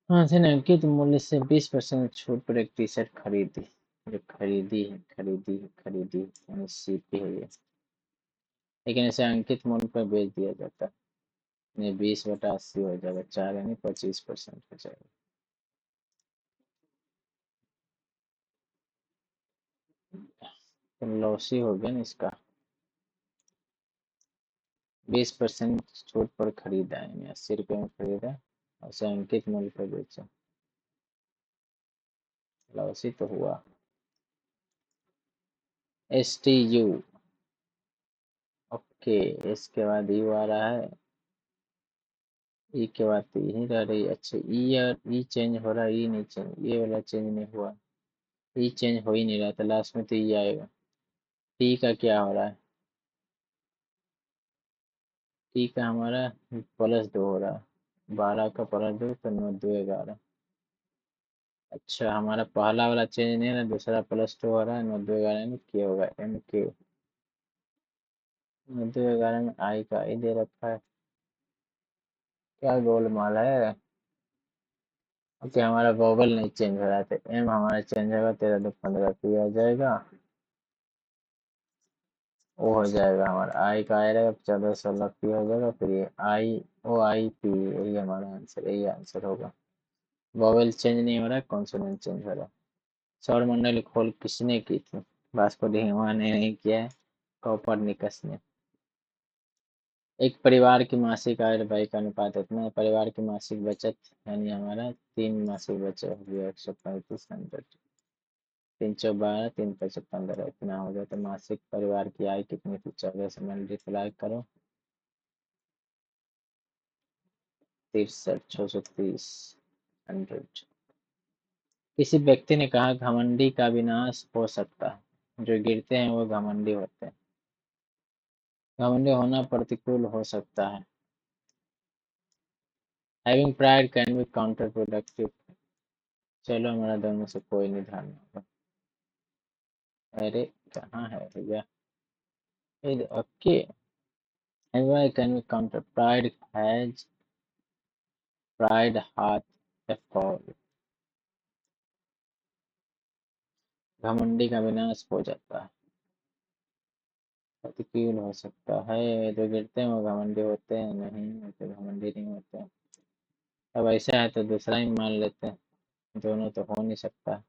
हाँ से अंकित मूल्य से 20% छूट पर एक टी शर्ट खरीदी. जो खरीदी है यानी सीपी है ये. लेकिन इसे अंकित मूल्य पर बेच दिया जाता है, ये 20/80 हो जाएगा, 4 यानी 25% हो जाएगा. तो लॉस ही हो गया ना इसका. 20% छूट पर खरीदा है यानी 80 रुपये में खरीदा और उसे अंकित मूल्य पर बेचा, लॉस ही तो हुआ. STU. ओके, इसके बाद यू आ रहा है, ई के बाद तो यही रह रही. अच्छा ई और ई चेंज हो रहा है, ई नहीं चेंज, ये वाला चेंज नहीं हुआ, ई चेंज हो ही नहीं रहा था, लास्ट में तो ई आएगा. टी का क्या हो रहा है, टी का हमारा +2 हो रहा है, 12 का +2 तो 9 2 11. अच्छा हमारा पहला वाला चेंज नहीं है ना, दूसरा +2 हो रहा है, 9 2 11 में क्या होगा एम के. 9 2 11 में आई का आई दे रखा है, क्या गोलमाल है. ओके हमारा वोवल नहीं चेंज हो रहा था, एम हमारा चेंज होगा, 13 2 15 पी आ जाएगा, वो हो जाएगा हमारा आई का आई रहेगा, 14 16 पी हो जाएगा, फिर ये आई ओ आई पी, यही हमारा आंसर, यही आंसर होगा. वोवेल चेंज नहीं हो रहा है, कॉन्सोनेंट चेंज हो रहा है. सौर मंडल खोल किसने की थी? वास्को डी गामा ने नहीं किया है, कोपरनिकस ने. एक परिवार की मासिक आय और व्यय का अनुपात इतना है, परिवार की मासिक बचत यानी हमारा 3 मासिक बचत हो गया 135 100, 312 3 5 15 इतना हो गया. तो मासिक परिवार की आय कितनी थी, 14 से मल्टीप्लाई करो, 63 630 100. किसी व्यक्ति ने कहा घमंडी का विनाश हो सकता है, जो गिरते हैं वो घमंडी होते हैं. घमंडी होना प्रतिकूल हो सकता है. Having pride can be counter productive. चलो हमारा दोनों से कोई नहीं ध्यान होगा. अरे कहाँ है भैया, okay. Everybody can be counter. Pride hath a fall. घमंडी का विनाश हो जाता है, प्रतिकूल हो सकता है. जो गिरते हैं वो घमंडी होते हैं, नहीं तो घमंडी नहीं होते हैं. अब ऐसा है तो दूसरा ही मान लेते हैं, दोनों तो हो नहीं सकता.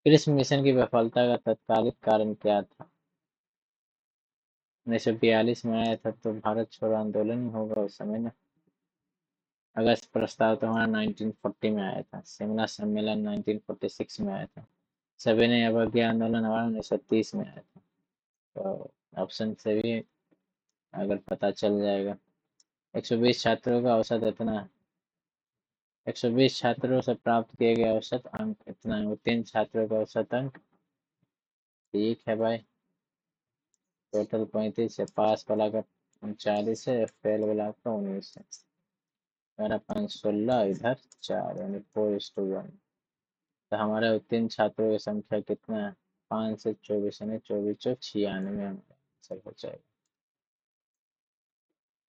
कृष्ण मिशन की विफलता का तत्कालिक कारण क्या था? 1942 में आया था तो भारत छोड़ो आंदोलन ही होगा उस समय ना. अगस्त प्रस्ताव तो हमारा 1940 में आया था, शिमला सम्मेलन 1946 में आया था, सविनय अवज्ञा आंदोलन हमारा 1930 में आया था. तो ऑप्शन से भी अगर पता चल जाएगा. 120 छात्रों का औसत इतना, 120 छात्रों से प्राप्त किए गए औसत अंक इतना है, 3 छात्रों का औसत अंक. ठीक है भाई, टोटल 35 है, पास वाला का 39 है, फेल वाला का 19 है. मेरा 516 इधर 4 यानी 4:1. तो हमारे उत्तीर्ण छात्रों की संख्या कितना है, 5 से 24 यानी 24 चौक 96 हमारा आंसर हो जाएगा.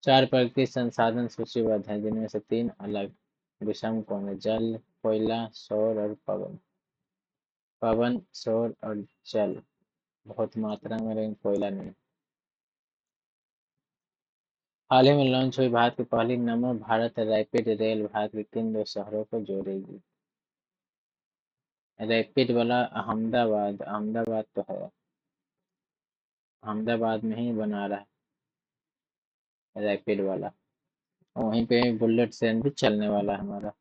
4 प्रकृति संसाधन सूचीबद्ध हैं, जिनमें से 3 अलग विषम कौन है, जल कोयला, सौर और पवन। पवन, सौर और जल बहुत मात्रा में, लेकिन कोयला नहीं। हाल ही में लॉन्च हुई भारत की पहली नमो भारत रैपिड रेल भारत के किन दो शहरों को जोड़ेगी? रैपिड वाला अहमदाबाद, अहमदाबाद तो है, अहमदाबाद में ही बना रहा है रैपिड वाला। वहीं पे बुलेट ट्रेन भी चलने वाला है हमारा।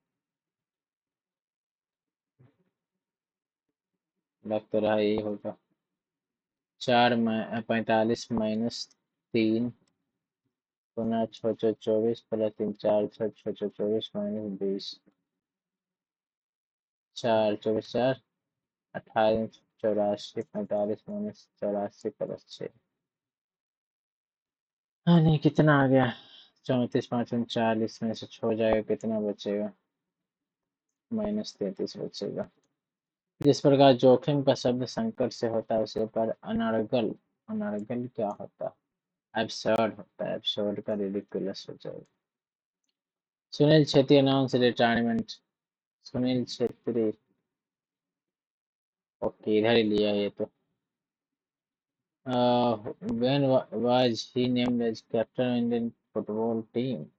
लग तो रहा यही होगा। 4 45 - 3 पुनः 6 24 प्लस 3 4 6 24 -20। 4 24 4 28 84 45 -84 प्लस 6। हाँ नहीं, कितना आ गया? 34 5 39 में से 6 जाएगा, कितना बचेगा? -33 बचेगा। जिस प्रकार जोखिम का शब्द संकट से होता है, उसी पर अनर्गल, अनर्गल क्या होता है? एब्सर्ड होता है, एब्सर्ड का रिडिकुलस हो जाएगा। Sunil Chhetri announce retirement. Sunil Chhetri, okay, इधर ही लिया ये तो। when was he named as captain of Indian football team?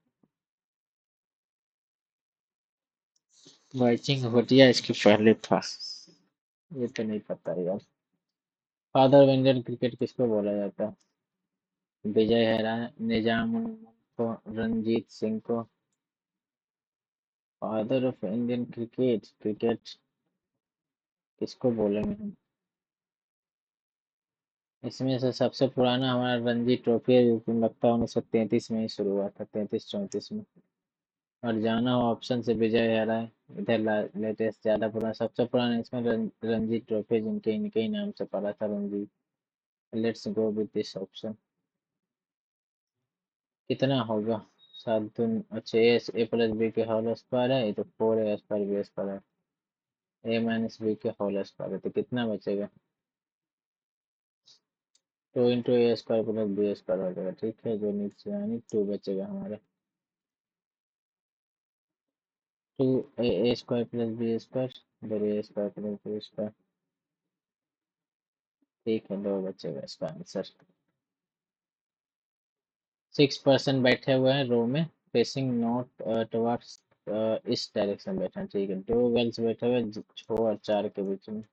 वाइचिंग Ghotia इसके पहले था। ये तो नहीं पता यार। फादर ऑफ इंडियन क्रिकेट किसको बोला जाता है? विजय हेरा, निजामुल को, रणजीत सिंह को। Father of Indian cricket, cricket किसको बोलेंगे हम? इसमें से सबसे पुराना हमारा रणजी ट्रॉफी है, जो कि लगता है 1933 में ही शुरू हुआ था, 33 34 में। और जाना हो ऑप्शन से विजय हेरा है। इधर लेटेस्ट ज्यादा पुराना, सबसे पुराना इसमें रणजी ट्रॉफी, जिनके इनके ही नाम से पड़ा था Ranji. Let's go with this option. कितना होगा? 7 दून, अच्छा, ए प्लस बी के होल स्क्वायर है, ये तो 4 ए स्क्वायर बी स्क्वायर है, ए माइनस बी के होल स्क्वायर है, तो कितना बचेगा? 2 × A² प्लस B² हो जाएगा। ठीक है, जो नीचे यानी 2 बचेगा हमारा। 2 A² प्लस B² इधर A² प्लस B²। ठीक है, 2 बचेगा इसका आंसर। 6 पर्सन बैठे हुए हैं रो में, फेसिंग नॉट टुवर्ड्स इस डायरेक्शन बैठे हैं। ठीक है, 2 गर्ल्स बैठे हुए 6 और 4 के बीच में,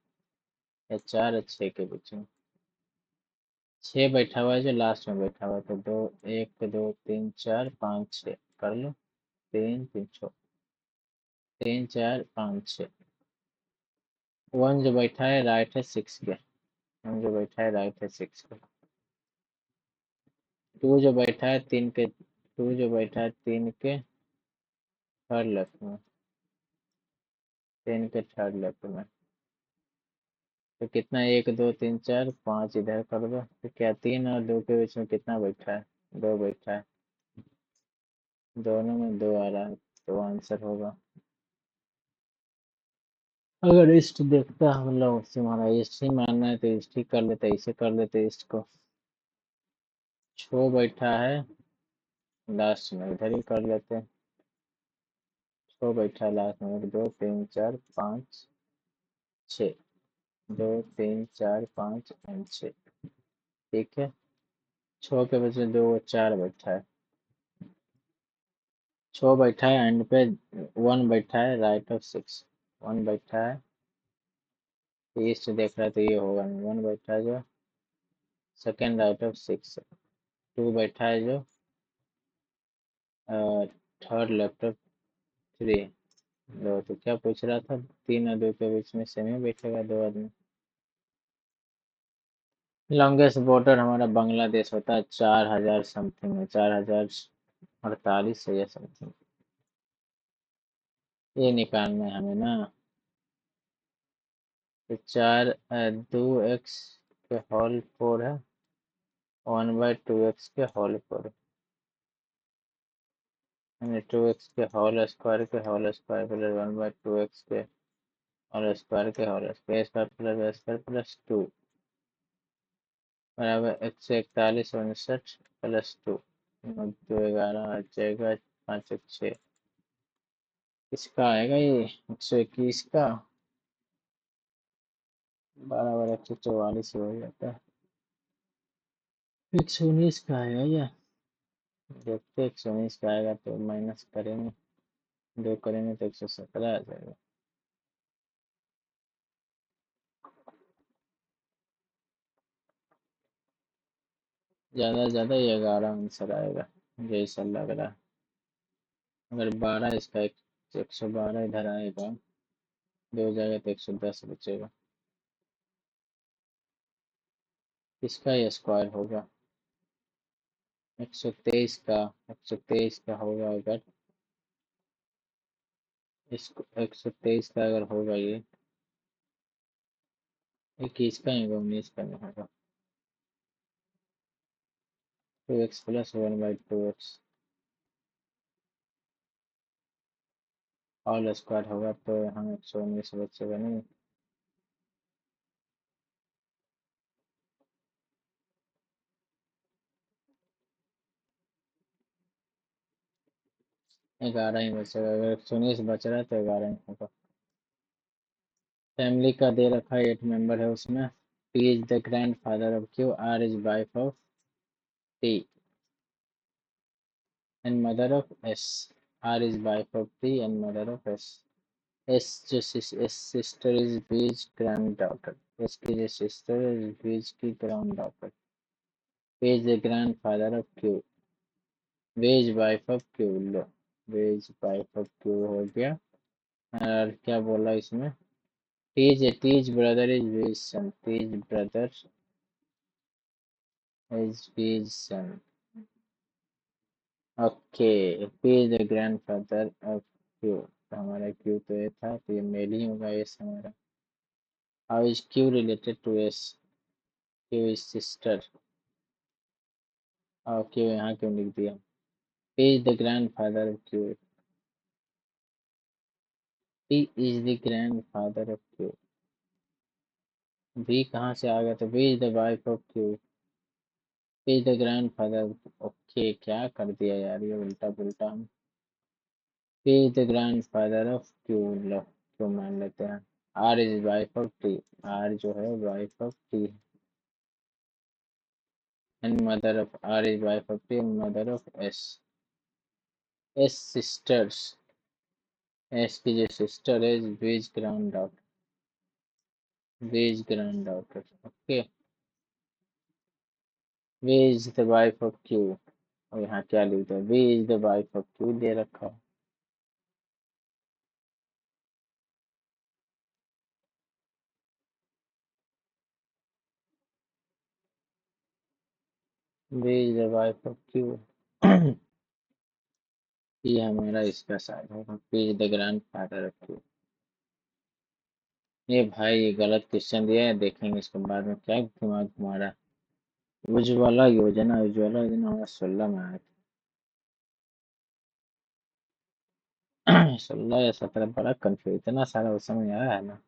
या 4 और 6 के बीच में। 6 बैठा हुआ है जो लास्ट में बैठा हुआ है, तो 2 1 2 3 4 5 6 कर लो। 3 3 6 3 4 5 6। 1 जो बैठा है राइट है 6 के। 1 जो बैठा है राइट है 6 के। 2 जो बैठा है 3 के। 2 जो बैठा है 3 के थर्ड लेफ्ट में। 3 के थर्ड लेफ्ट में। तो कितना? 1 2 3 4 5 इधर कर दो, तो क्या 3 और 2 के बीच में कितना बैठा है? 2 बैठा है। दोनों में 2 आ रहा है, तो आंसर होगा। अगर ईस्ट देखता हम लोग से, हमारा ईस्ट ही मानना है तो ईस्ट ही कर लेते, इसे कर लेते ईस्ट को। 6 बैठा है लास्ट में, इधर ही कर लेते हैं। 6 बैठा है लास्ट में, 1 2 3 4 5 6। 2 3 4 5 एंड 6। ठीक है, 6 के बचे 2 और 4 बैठा है। 6 बैठा है एंड पे, 1 बैठा है राइट ऑफ 6। 1 बैठा है, ईस्ट देख रहा है तो ये होगा नहीं। 1 बैठा है जो सेकेंड राइट ऑफ 6। 2 बैठा है जो थर्ड लेफ्ट ऑफ 3। दो, तो क्या पूछ रहा था? 3 और 2 के बीच में सेम ही बैठेगा 2 आदमी। लॉन्गेस्ट बॉर्डर हमारा बांग्लादेश होता है, 4000 समथिंग है, 4048 है या समथिंग। ये निकालना है हमें ना। तो 2x के होल 4 है, 1/2x के होल 4 है, 2x के होल स्क्वायर के होल स्क्वायर प्लस 1/2x के होल स्क्वायर के whole square plus square plus 2 बराबर 141 प्लस 2। 2 11 आ जाएगा, 5 1 6। किसका आएगा ये? 121 का बराबर 144 हो जाता है। 119 का आएगा ये। देखते 119 का आएगा तो माइनस करेंगे, 2 करेंगे तो 117 आ जाएगा। ज़्यादा से ज़्यादा ये 11 आंसर आएगा जैसा लग रहा है। अगर 12 इसका 112 इधर आएगा, 2 हो जाएगा तो 110 बचेगा। किसका ये स्क्वायर होगा? 123 का। 123 का होगा अगर, इसको 123 का अगर होगा ये 21 का ही होगा, 19 का नहीं होगा। 2x plus 1/2x all square होगा तो यहाँ 119 बचेगा नहीं। ग्यारह ही बचेगा, अगर 119 बच रहा है तो 11 ही होगा। फैमिली का दे रखा है 8 मेंबर है उसमें। P is the grandfather of Q, R is wife of T and mother of S. R is wife of T and mother of S. S sister is V's granddaughter. S की जो sister है V's की granddaughter. P is the grandfather of Q. V is wife of Q. Low, V is wife of Q हो गया। और क्या बोला इसमें? T's brother is V's son. T's brother is V's son. Okay, P is the grandfather of Q. तो हमारा Q तो ये था, तो ये मेल ही होगा S हमारा। How is Q related to S? Q is sister। और Q यहाँ क्यों लिख दिया? P is the grandfather of Q. P is the grandfather of Q. V कहाँ से आ गया? तो V is the wife of Q. P is the grandfather। Okay, क्या कर दिया यार ये उल्टा पुल्टा हम। P is the grandfather of Q। लो, क्यों मान लेते हैं। R is wife of T। R जो है wife of T and mother of R is wife of T and mother of S। S sisters। S की जो sister है V's granddaughter। V's granddaughter। Okay, V is the wife of Q। और यहाँ क्या लिखता है? V is the wife of Q दे रखा है। V is the wife of Q। ये हमारा इसका साइड होगा। P is the grandfather of Q। ये भाई ये गलत क्वेश्चन दिया है, देखेंगे इसके बाद में क्या दिमाग तुम्हारा। उज्ज्वला योजना हमारा 16 में आया था। 16 या 17, बड़ा कंफ्यूज, इतना सारा उस समय आया है ना।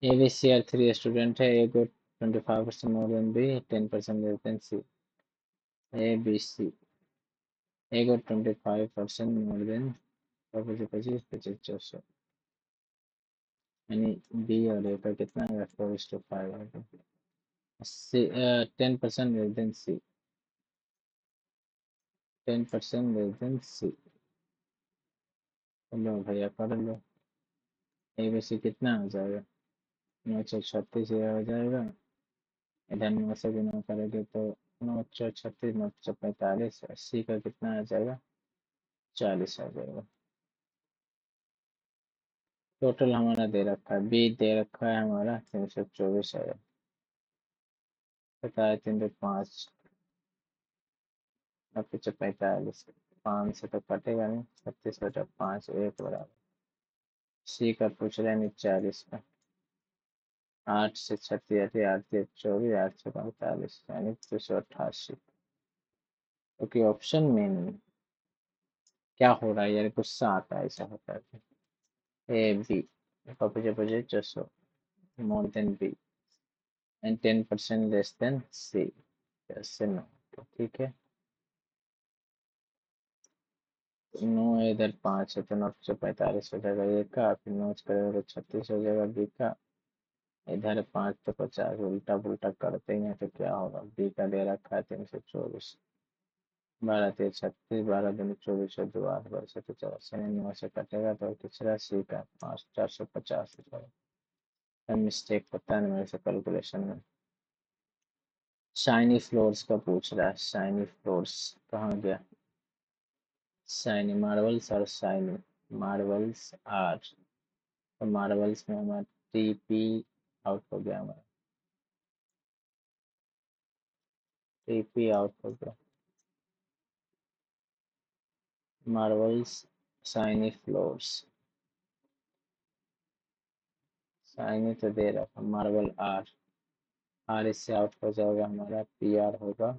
ABCR 3 स्टूडेंट है, A को 25% more than B, 10% less than C। ABC A को 25% मोर देन 25 25 400, यानी B और A का कितना है? 4:5 है। 10% less than C, 10% less than C। लो भैया कर लो। ABC कितना हो जाएगा? 936 हो जाएगा। इधर 9 से गुना करोगे तो 936, 945, 80 का कितना आ जाएगा? 40 आ जाएगा। टोटल हमारा दे रखा है, बी दे रखा है हमारा 324 है। बताया 305 और पीछे 45, 5 से तो कटेगा नहीं। 36/5 1 बराबर। सी का पूछ रहे हैं 40 का। 8 से 36, 8 से 24, 8 से 45 यानी 288। क्योंकि ऑप्शन में नहीं क्या हो रहा है यार, गुस्सा आता है ऐसा होता है। ए बी पीछे पीछे 600 more than B and 10% less than C। yes से no, तो ठीक है। नौ है, इधर 5 है तो 9 से 45 हो जाएगा ए का, फिर 9 से करेगा तो 36 हो जाएगा बी का। इधर 5 तो 50, उल्टा पुल्टा करते हैं तो क्या होगा, बी का दे रखा है 324, 12 3 36, 12 दूनी 24 और 2 8 12 से 50, 9 से कटेगा तो तीसरा सी का 5 450 हो जाएगा। मिस्टेक होता है मेरे से कैलकुलेशन में। शाइनी फ्लोर्स का पूछ रहा है, शाइनी फ्लोर्स कहाँ गया, शाइनी मार्बल्स और शाइनी मार्बल्स आर, तो मार्बल्स में हमारा टीपी आउट हो गया, हमारा टीपी आउट हो गया। मार्बल्स शाइनी फ्लोर्स, शाइनी तो दे रखा, मार्बल आर, आर इससे आउट हो जाएगा, हमारा पी आर होगा।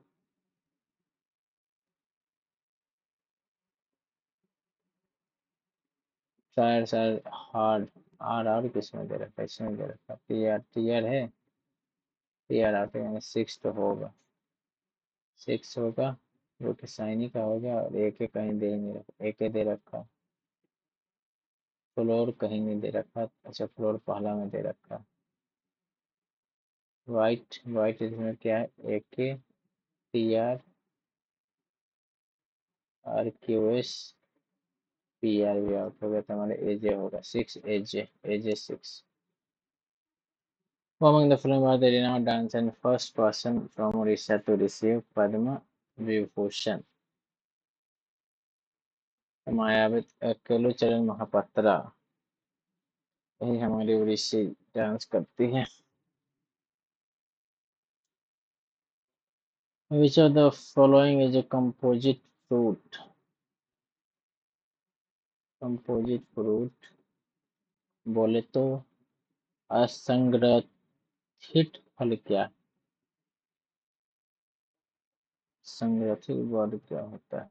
शायद शायद हार्ड, आर आर किसमें दे रखा है, इसमें दे रखा, टी आर है, टी आर आते हैं 6 तो होगा, 6 होगा, जो कि शाइनी का हो गया। और एक कहीं दे ही नहीं रखा, एक दे रखा, फ्लोर कहीं नहीं दे रखा, अच्छा फ्लोर पहला में दे रखा। वाइट, वाइट इसमें क्या है, एक T R R Q S P R भी आउट हो गया, तो हमारे एजे होगा 6, एजे एजे 6। Who among the following are the renowned dancer and first person from Odisha to receive Padma Vibhushan? Mayawati Kelucharan Mohapatra, यही हमारी उड़ीसी डांस करती है। Which of the following is a composite fruit? composite fruit बोले तो असंगठित फल क्या, संगठित वर्ड क्या होता है,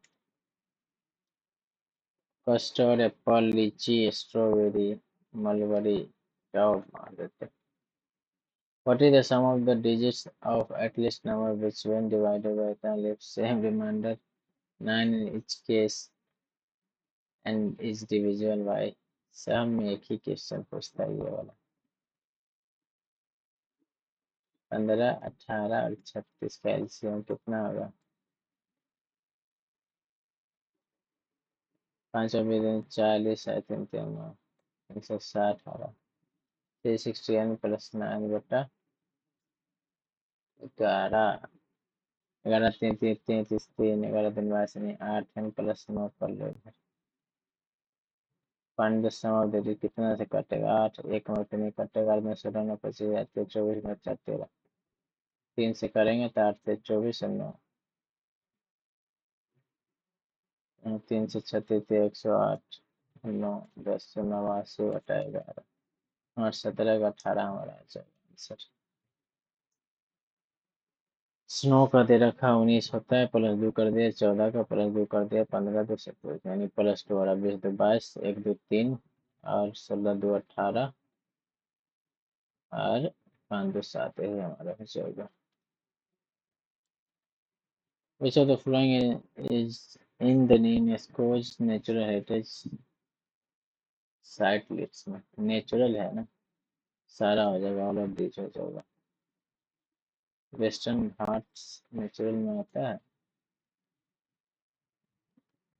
कस्टर्ड, एप्पल, लीची, स्ट्रॉबेरी, मलबरी, क्या मान देते हैं। What is the sum of the digits of at least number which when divided by 10 leaves same remainder 9 in each case and is divisible by? सम में एक ही क्वेश्चन पूछता है ये वाला। 15, 18 और 36 का एलसीएम कितना होगा, 5 और 40 है, 3 3 360 होगा, 360 प्लस 9 बटा 11, 11 3 3 33 3, 11 3 22 8 n प्लस 9 कर लो इधर। 5 कितना से कटेगा, 8, एक में तो नहीं कटेगा, में 16 9 25 जाते हैं, 24 में 4 13, 3 से करेंगे तो 8 से 24 और 9, 3 से 36 108, 9 10 से 89 बटा 11 और 17 का 18 हमारा आ जाएगा आंसर। स्नो का दे रखा 19 होता है, प्लस 2 कर दिया 14 का, प्लस 2 कर दिया 15 2 27, यानी प्लस 2 और 20 2 22, 1 2 3 और 16 2 18 और 5 2 7, यही हमारा हो जाएगा। Which of the following is in the UNESCO's Natural Heritage site list में, नेचुरल है ना, सारा हो जाएगा, ऑल ऑफ दिस हो जाएगा। वेस्टर्न घाट्स नेचुरल में आता है,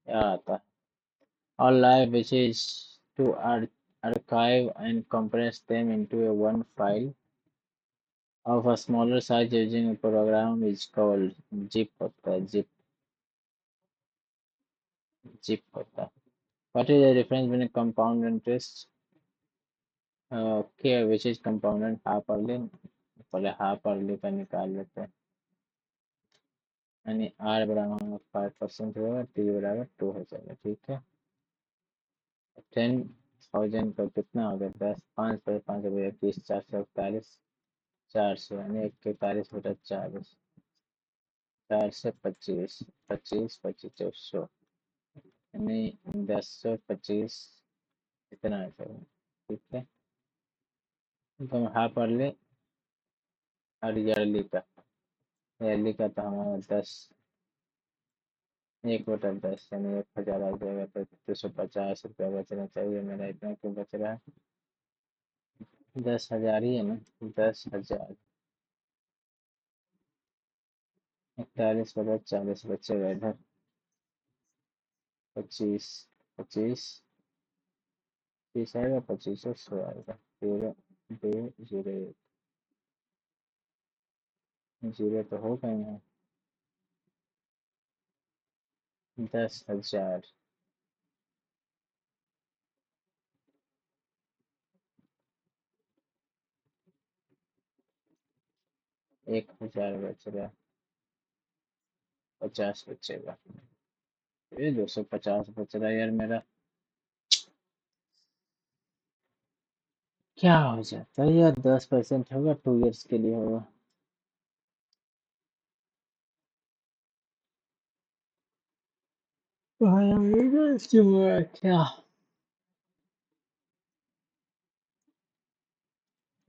क्या आता है, all life which is to archive and compress them into a one file of a smaller size using a program is called zip होता है, zip होता है। What is the difference between compound interest? Okay, which is compound half early, पहले half early का निकाल लेते हैं, यानी आर बराबर 5% होगा, टी बराबर 2 हो जाएगा, ठीक है। 10,000 का कितना हो गया, 10, 5 पर 5 हो गया 30, 441, 400 यानी 41 बटा 40, 4 से 25, 25 25 400 यानी 10 25 इतना आ जाएगा, ठीक है। तो हम हाफ अर्ली और ईयरली का, ईयरली का तो हमारा 10 1/10 यानी 1000 आ जाएगा, तो 250 रुपया बचना चाहिए मेरा। इतना क्यों बच रहा है? 10,000 ही है ना? 10,000, 41/40 बचेगा इधर। 25, 25, 30 आएगा, 25 आएगा। 0, 2, 0, 1, जीरो तो हो गए हैं। 10,000, 1,000 बच रहा, 50 बचेगा। ये 250 बच रहा है यार मेरा। क्या हो जाता है यार? 10% होगा, 2 इयर्स के लिए होगा। क्या?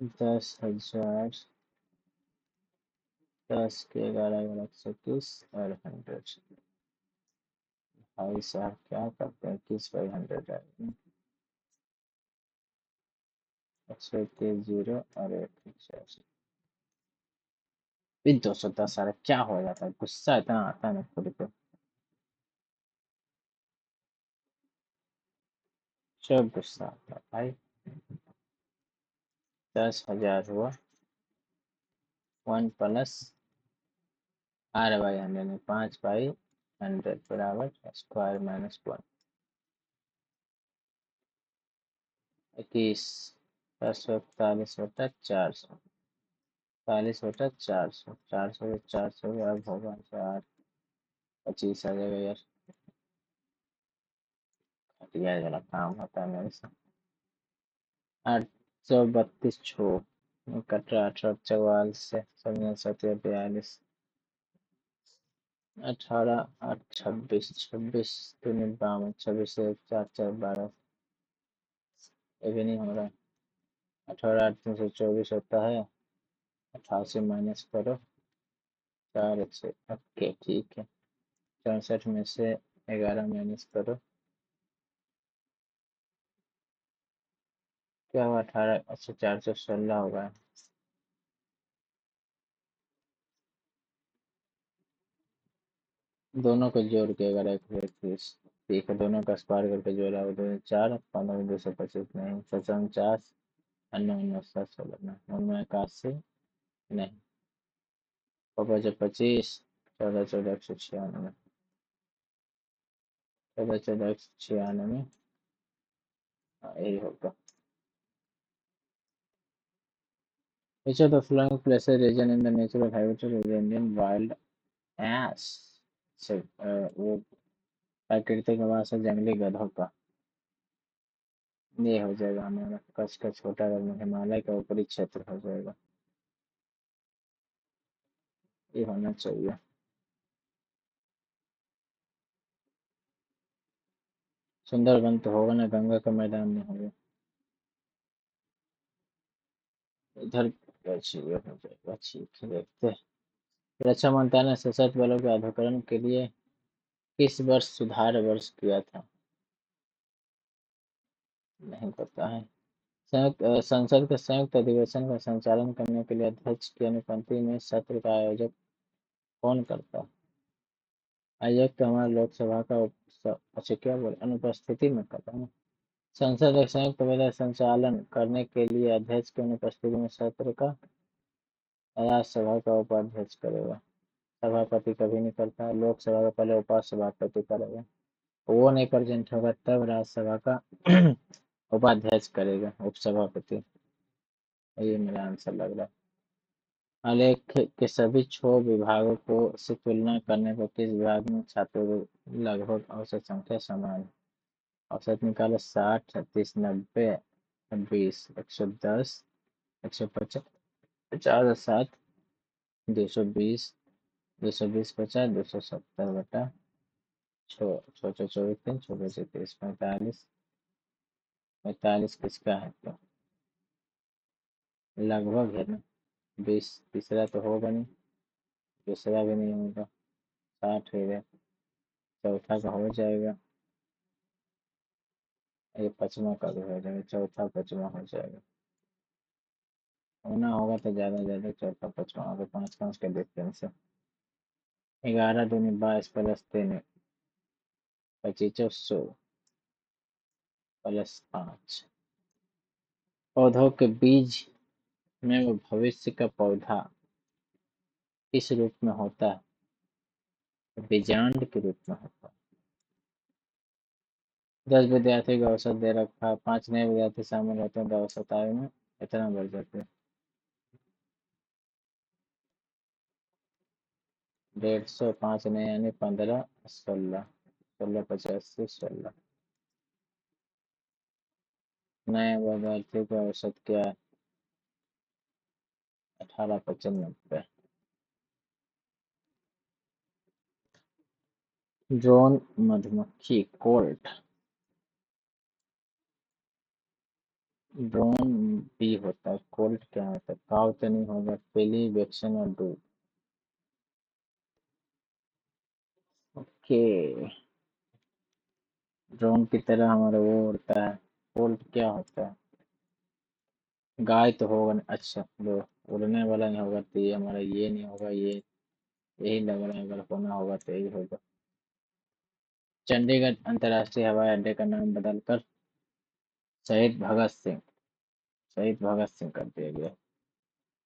10,000, 10 के 11, 11, 130 और 100। भाई साहब क्या करते हैं? 21/100 है। 130, 0 और 1, 210। सारा क्या हो जाता है? गुस्सा इतना आता है ना खुद को। सब गुस्सा आता है भाई। 10,000 हुआ, 1+R/100 में 5/100 बराबर स्क्वायर -1। 21, 1041/400, 41/400, 400 से 400 अब होगा 4, 25 आ जाएगा यार। घटिया वाला काम होता है मेरे से। 832 छो कट रहा, 1844 से 1742, 18, 8, 26, 26, 2, 52, 26 से 4, 4, 12, ये भी नहीं हो रहा। 18, 8, 324 होता है। 88 माइनस करो, 4, 6, ओके ठीक है। 64 में से 11 माइनस करो, क्या हुआ? 18, अच्छा 416 होगा। दोनों को जोड़ के अगर 1, 21, ठीक है, दोनों का स्क्वायर करके जोड़ा हो, 2, 4, 15, 225 नहीं, 7, 49, 99, 7, 16, 89, 81 नहीं। पापा जब 25, 14, 14, 196, 14, 14, 196, हाँ यही होगा। Which of the following places region in the natural habitat of the Indian wild ass? से वो प्राकृतिक आवास है जंगली गधों का। ये हो जाएगा हमारा कच्छ का छोटा रन, हिमालय का ऊपरी क्षेत्र हो जाएगा। ये होना चाहिए। सुंदरबन तो होगा ना, गंगा का मैदान में होगा। इधर ये हो जाएगा, ठीक है देखते हैं। रक्षा मंत्रालय ने सशस्त्र बलों के आधुनिकीकरण के लिए किस वर्ष सुधार वर्ष किया था? नहीं पता है। संसद के संयुक्त अधिवेशन का संचालन करने के लिए अध्यक्ष की अनुपस्थिति में सत्र का आयोजक कौन करता है? आयोजक तो हमारा लोकसभा का अच्छा क्या बोले, अनुपस्थिति में करता है। संसद एक संयुक्त बजट संचालन करने के लिए अध्यक्ष की अनुपस्थिति में सत्र का राज्यसभा का उपाध्यक्ष करेगा। सभापति कभी नहीं करता है, लोकसभा का पहले उपसभापति करेगा। वो नहीं प्रेजेंट होगा तब राज्यसभा का उपाध्यक्ष करेगा, उपसभापति। ये मेरा आंसर लग रहा है। आलेख के सभी 6 विभागों को से तुलना करने पर किस विभाग में छात्रों की लगभग औसत संख्या समान है? औसत निकालो, 60, 36, 90, 20, 110, 150, 50, 7, 220, 220, 50, 270 छो 24, 3, 24, 45, 45 किसका है? तो लगभग है ना। 20 तीसरा तो होगा नहीं, दूसरा भी नहीं होगा। 60 है, चौथा का हो जाएगा, ये पांचवा का भी हो जाएगा, चौथा पांचवा हो जाएगा। होना होगा तो ज्यादा चौथा पांचवा होगा, 5-5 का डिफरेंस है। 11 दूनी 22 प्लस 3 2500 प्लस 5। पौधों के बीज में वो भविष्य का पौधा किस रूप में होता है? बीजांड के रूप में होता है। 10 विद्यार्थी को औसत दे रखा है, 5 नए विद्यार्थी शामिल होते हैं तो औसत आयु में इतना बढ़ जाती है। 150, 5 नए यानी 15, 16, 16 85 16 नए विद्यार्थी का औसत क्या है? 1895। ड्रोन मधुमक्खी कोल्ट, ड्रोन भी होता है, कोल्ट क्या होता है? काव तो नहीं होगा, पेली वेक्सन और दूध। ओके, ड्रोन की तरह हमारा वो उड़ता है, कोल्ट क्या होता है? गाय तो होगा नहीं, अच्छा जो उड़ने वाला नहीं होगा तो ये हमारा ये नहीं होगा, ये यही लग रहा है, अगर होना होगा तो यही होगा। चंडीगढ़ अंतर्राष्ट्रीय हवाई अड्डे का नाम बदलकर शहीद भगत सिंह, शहीद भगत सिंह कर दिया गया।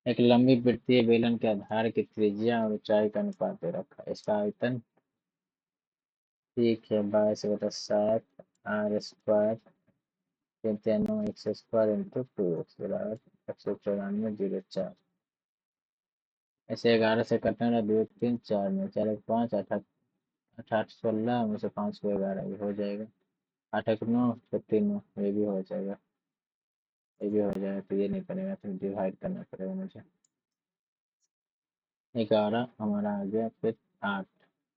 एक लंबी वृत्तीय बेलन के आधार की त्रिज्या और ऊंचाई का अनुपात दे रखा है, इसका आयतन ठीक है 22/7 are square 393 x² into 2x बराबर 194 ऐसे 11 से कटने वाला 2 1 3 4 में 4 1 5 8 8 8 16 में से 5 को 11 ये हो जाएगा, 8 1 9 तो 3 ये भी हो जाएगा, ये भी हो जाएगा, तो ये नहीं बनेगा तो डिवाइड करना पड़ेगा मुझे। 11 हमारा आ गया, फिर 8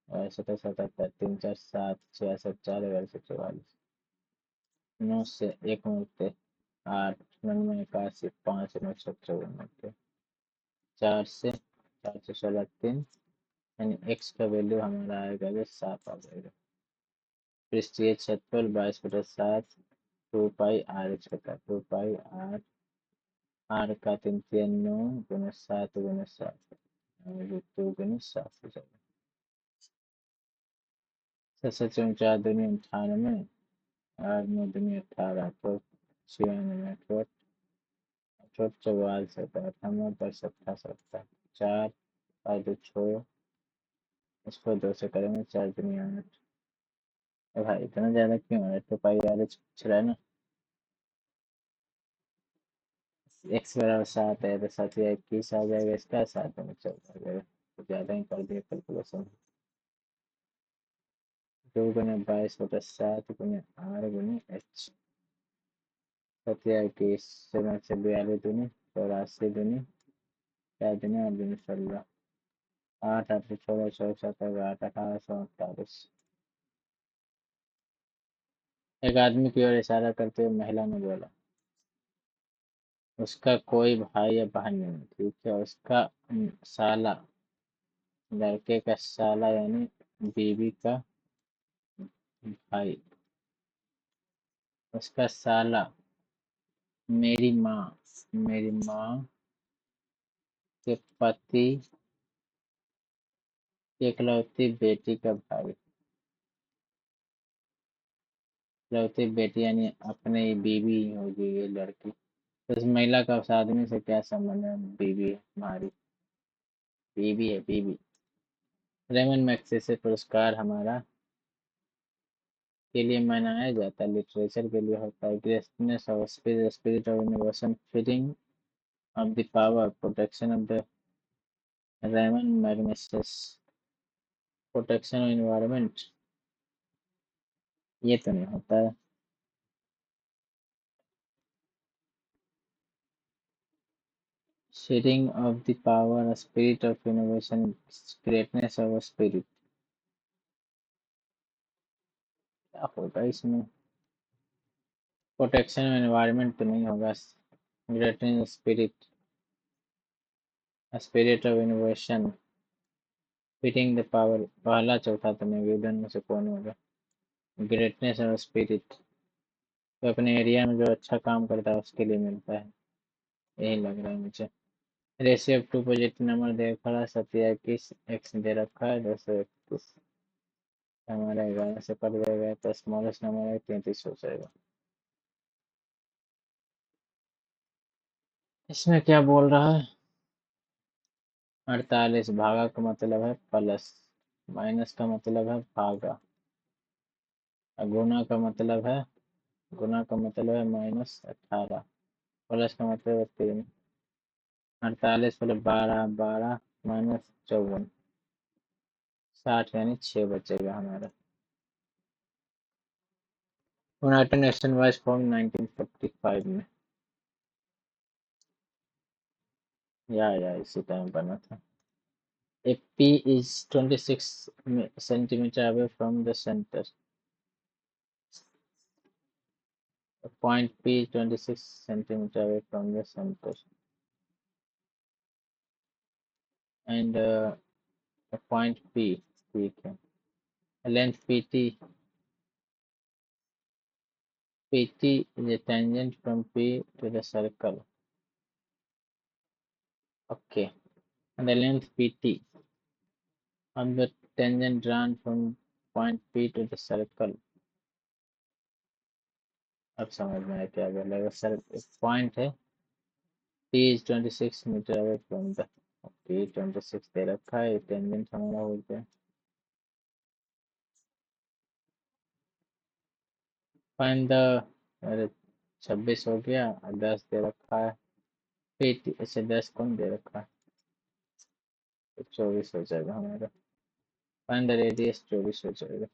और 17 77 3 4 7 66 4 11 से 44 9 से 1 मिलते 8 9 81 5 9 54 मिलते 4 से 16 3 यानी एक्स का वैल्यू हमारा आएगा जो 7 आ जाएगा। पृष्ठीय क्षेत्रफल 22/7 2 पाई आर एच होता है, 2 पाई आर, आर का 3 3 9 गुना 7 गुना 7 2 गुना 7 हो जाएगा। 7 4 दूनी 98 आठ 9 दूनी 18 तो 96 चौथ 44 होता है, नंबर पर 17 4 और 2 6 इसको 2 से करेंगे 4 दूनी 8। भाई इतना ज्यादा क्यों है? 2 पाई आर एच पूछ रहा है ना। एक्स बराबर 7 है तो 7 या 21 आ जाएगा, इसका 7 में चल जाएगा, तो ज़्यादा ही कर दिया कैलकुलेशन। 2 गुना 22/7 गुना आर गुना एच, 7 या 21 से 42 दूनी 84 दूनी 4 दूनी 8 दूनी 16 8 8 16 16 17 8 1848। एक आदमी की ओर इशारा करते हुए महिला ने बोला, उसका कोई भाई या बहन नहीं, ठीक है, उसका साला, लड़के का साला यानी बीवी का भाई, उसका साला, मेरी माँ के पति की इकलौती बेटी का भाई, इकलौती बेटी यानी अपने ही बीवी ही होगी ये लड़की। तो इस महिला का उस आदमी से क्या संबंध है? बीवी है, हमारी बीवी है, बीवी। रेमन मैग्सेसे पुरस्कार हमारा के लिए मनाया जाता है, लिटरेचर के लिए होता है। Graceness of spirit, spirit of innovation, feeding of the power, protection of the रेमन मैग्नेसेस, प्रोटेक्शन ऑफ एनवायरमेंट, ये तो नहीं होता है। Sharing of the power, a spirit of innovation, greatness of a spirit, क्या होगा इसमें? प्रोटेक्शन एनवायरनमेंट तो नहीं होगा। Greatness spirit, spirit of innovation, fitting the power, पहला चौथा तो मैं विलन में से कौन होगा? ग्रेटनेस और स्पिरिट, तो अपने एरिया में जो अच्छा काम करता है उसके लिए मिलता है, यही लग रहा है मुझे। Ratio of two positive number दे रखा है 27, एक्स दे रखा है 231, हमारा 11 से कट जाएगा तो स्मॉलेस्ट नंबर है 33 हो जाएगा। इसमें क्या बोल रहा है? 48 भागा का मतलब है प्लस, माइनस का मतलब है भागा, और गुना का मतलब है -18, प्लस का मतलब है 3। 48 मतलब 12, 12 -54, 60 यानी 6 बचेगा हमारा। यूनाइटेड नेशन वाइज फॉर्म 1945 में, या इसी टाइम बना था। A P is 26 centimeter away from the center. A point P is 26 centimeter away from the center. And a point P, ठीक है. Length PT is a tangent from P to the circle. Okay. And the length PT of the tangent drawn from point P to the circle. अब समझ में आया क्या बोलेगा sir. Point है P is 26 metre away from the, P 26 दे रखा है, टेंजेंट हमारा हो गया। फाइंड द, अरे 26 हो गया और 10 दे रखा है, P इसे 10 कौन दे रखा है, तो 24 हो जाएगा हमारा। फाइंड द रेडियस, 24 हो जाएगा।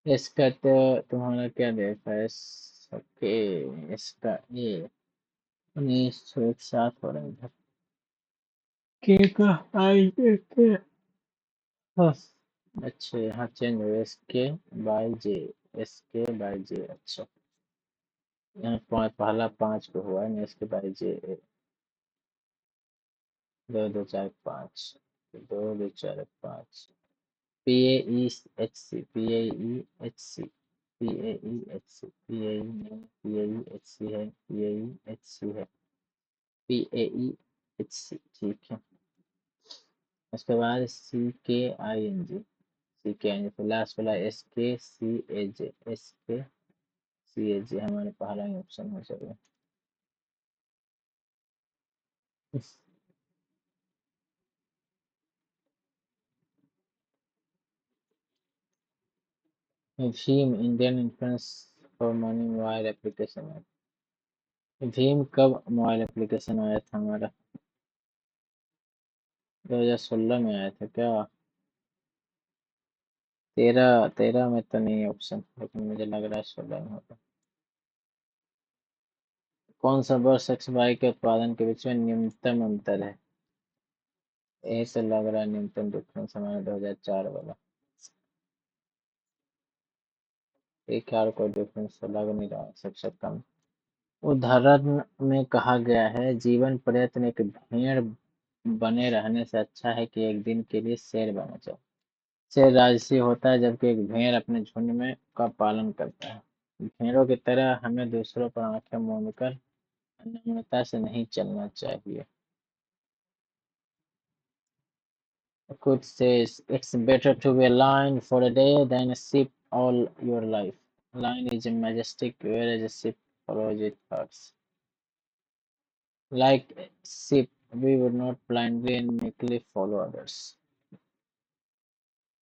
इसका तो तुम्हारा क्या दे रखा है? ओके, इसका ये 19 एक 7 हो रहा है इधर। के का आई के, हाँ अच्छा यहाँ चेंज हो, SK/J, अच्छा यहाँ पहला 5 को हुआ है ना, SK/J, 2 2 4 5, 2 2 4 5, PAEHC है, PAEHC ठीक है। उसके बाद CKING तो लास्ट वाला SKCAJ हमारे पहला ही ऑप्शन हो जाएगा। Bhim Indian influence for money mobile application है। भीम कब मोबाइल एप्लीकेशन आया था हमारा? 2016 में आया था क्या? 13 में तो नहीं ऑप्शन, लेकिन मुझे लग रहा है 16 में होगा। कौन सा वर्ष एक्स वाई के उत्पादन के बीच में न्यूनतम अंतर है? यही से लग रहा है न्यूनतम डिफरेंस हमारा 2004 वाला। एक और कोई डिफरेंस तो लग नहीं रहा है, सबसे कम। उदाहरण में कहा गया है जीवन प्रयत्न एक भेड़ बने रहने से अच्छा है कि एक दिन के लिए शेर बना जाए। शेर राजसी होता है जबकि एक भेड़ अपने झुंड में का पालन करता है। भेड़ों की तरह हमें दूसरों पर आंखें मूंदकर नम्रता से नहीं चलना चाहिए। Could says it's better to be a lion for a day than a sheep all your life. Lion is a majestic whereas a sheep follows its herds. Like a sheep, we would not blindly and meekly follow others.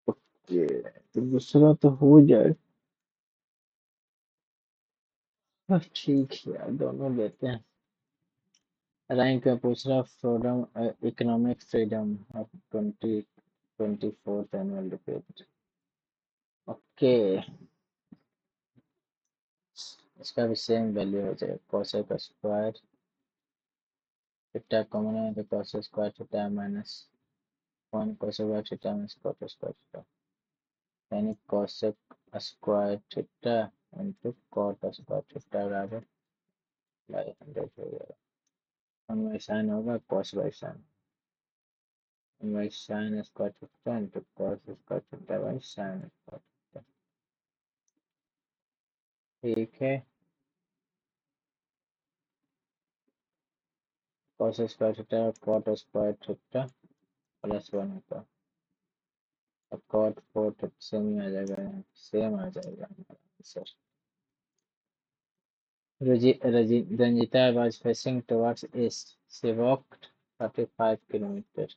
Okay, तो दूसरा तो हो जाए। हाँ, ठीक है दोनों लेते हैं। रैंक में पूछ रहा freedom, economic freedom of 2024 annual report. Okay, इसका भी सेम वैल्यू हो जाएगा, कोसेक स्क्वायर थीटा कॉमन है तो cosec square theta minus 1 cosec square theta minus cot square theta, यानी cosec square theta into cot square theta बराबर by 100 हो जाएगा। 1/sin होगा cos/sin, by sine square theta into cos square theta by sine square theta. ठीक है, cos square theta cot square theta plus 1 होता है। अब कॉट फोर सेम ही आ जाएगा, सेम आ जाएगा हमारा answer. Ranjita was facing towards east. She walked 35 kilometers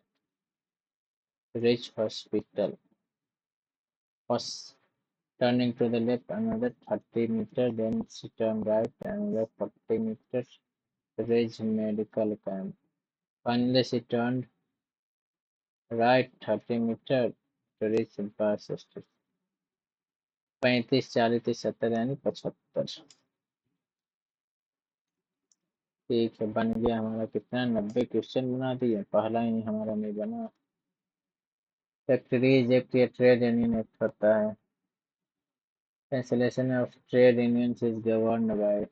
to reach hospital. Was turning to the left another 30 meters, then she turned right another 40 meters to reach medical camp. Finally, she turned right 30 meters to reach bus station. 35, 40, 70 यानी 75। ठीक है, बन गया हमारा कितना 90 question बना दिए, पहला ही हमारा नहीं बना। फैक्ट्री एक ट्रेड यूनियन एक्ट होता है। Cancellation of trade unions is governed bye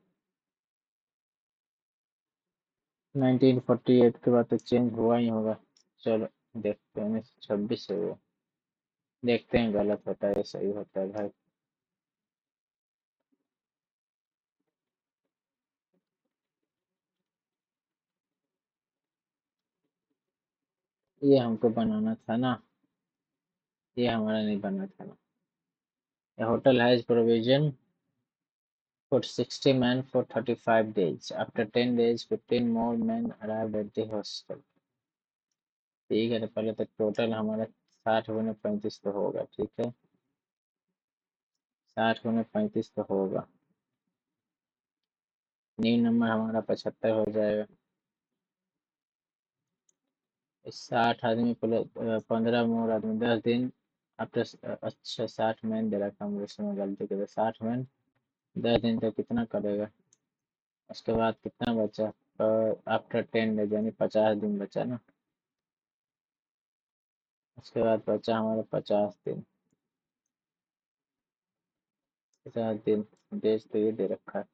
1948 के बाद तो चेंज हुआ ही होगा। चलो देखते हैं, 1926 है वो, देखते हैं गलत होता है सही होता है भाई। ये हमको बनाना था ना, ये हमारा नहीं बना था ना। A hotel has provision for 60 men for 35 days. After 10 days, 15 more men arrived at the hostel. ठीक है, तो पहले तो टोटल हमारा 60 गुने 35 तो होगा, ठीक है, 60 गुने 35 तो होगा। न्यू नंबर हमारा 75 हो जाएगा। 60 आदमी प्लस 15 मोर आदमी 10 दिन आफ्टर। अच्छा 60 मैन दे रखा हूँ, उसमें गलती कर 60 मैन 10 दिन तो कितना करेगा। उसके बाद कितना बचा, आफ्टर 10 डेज यानी 50 दिन बचा ना। उसके बाद बचा हमारा 50 दिन, 50 दिन डेज तो ये दे रखा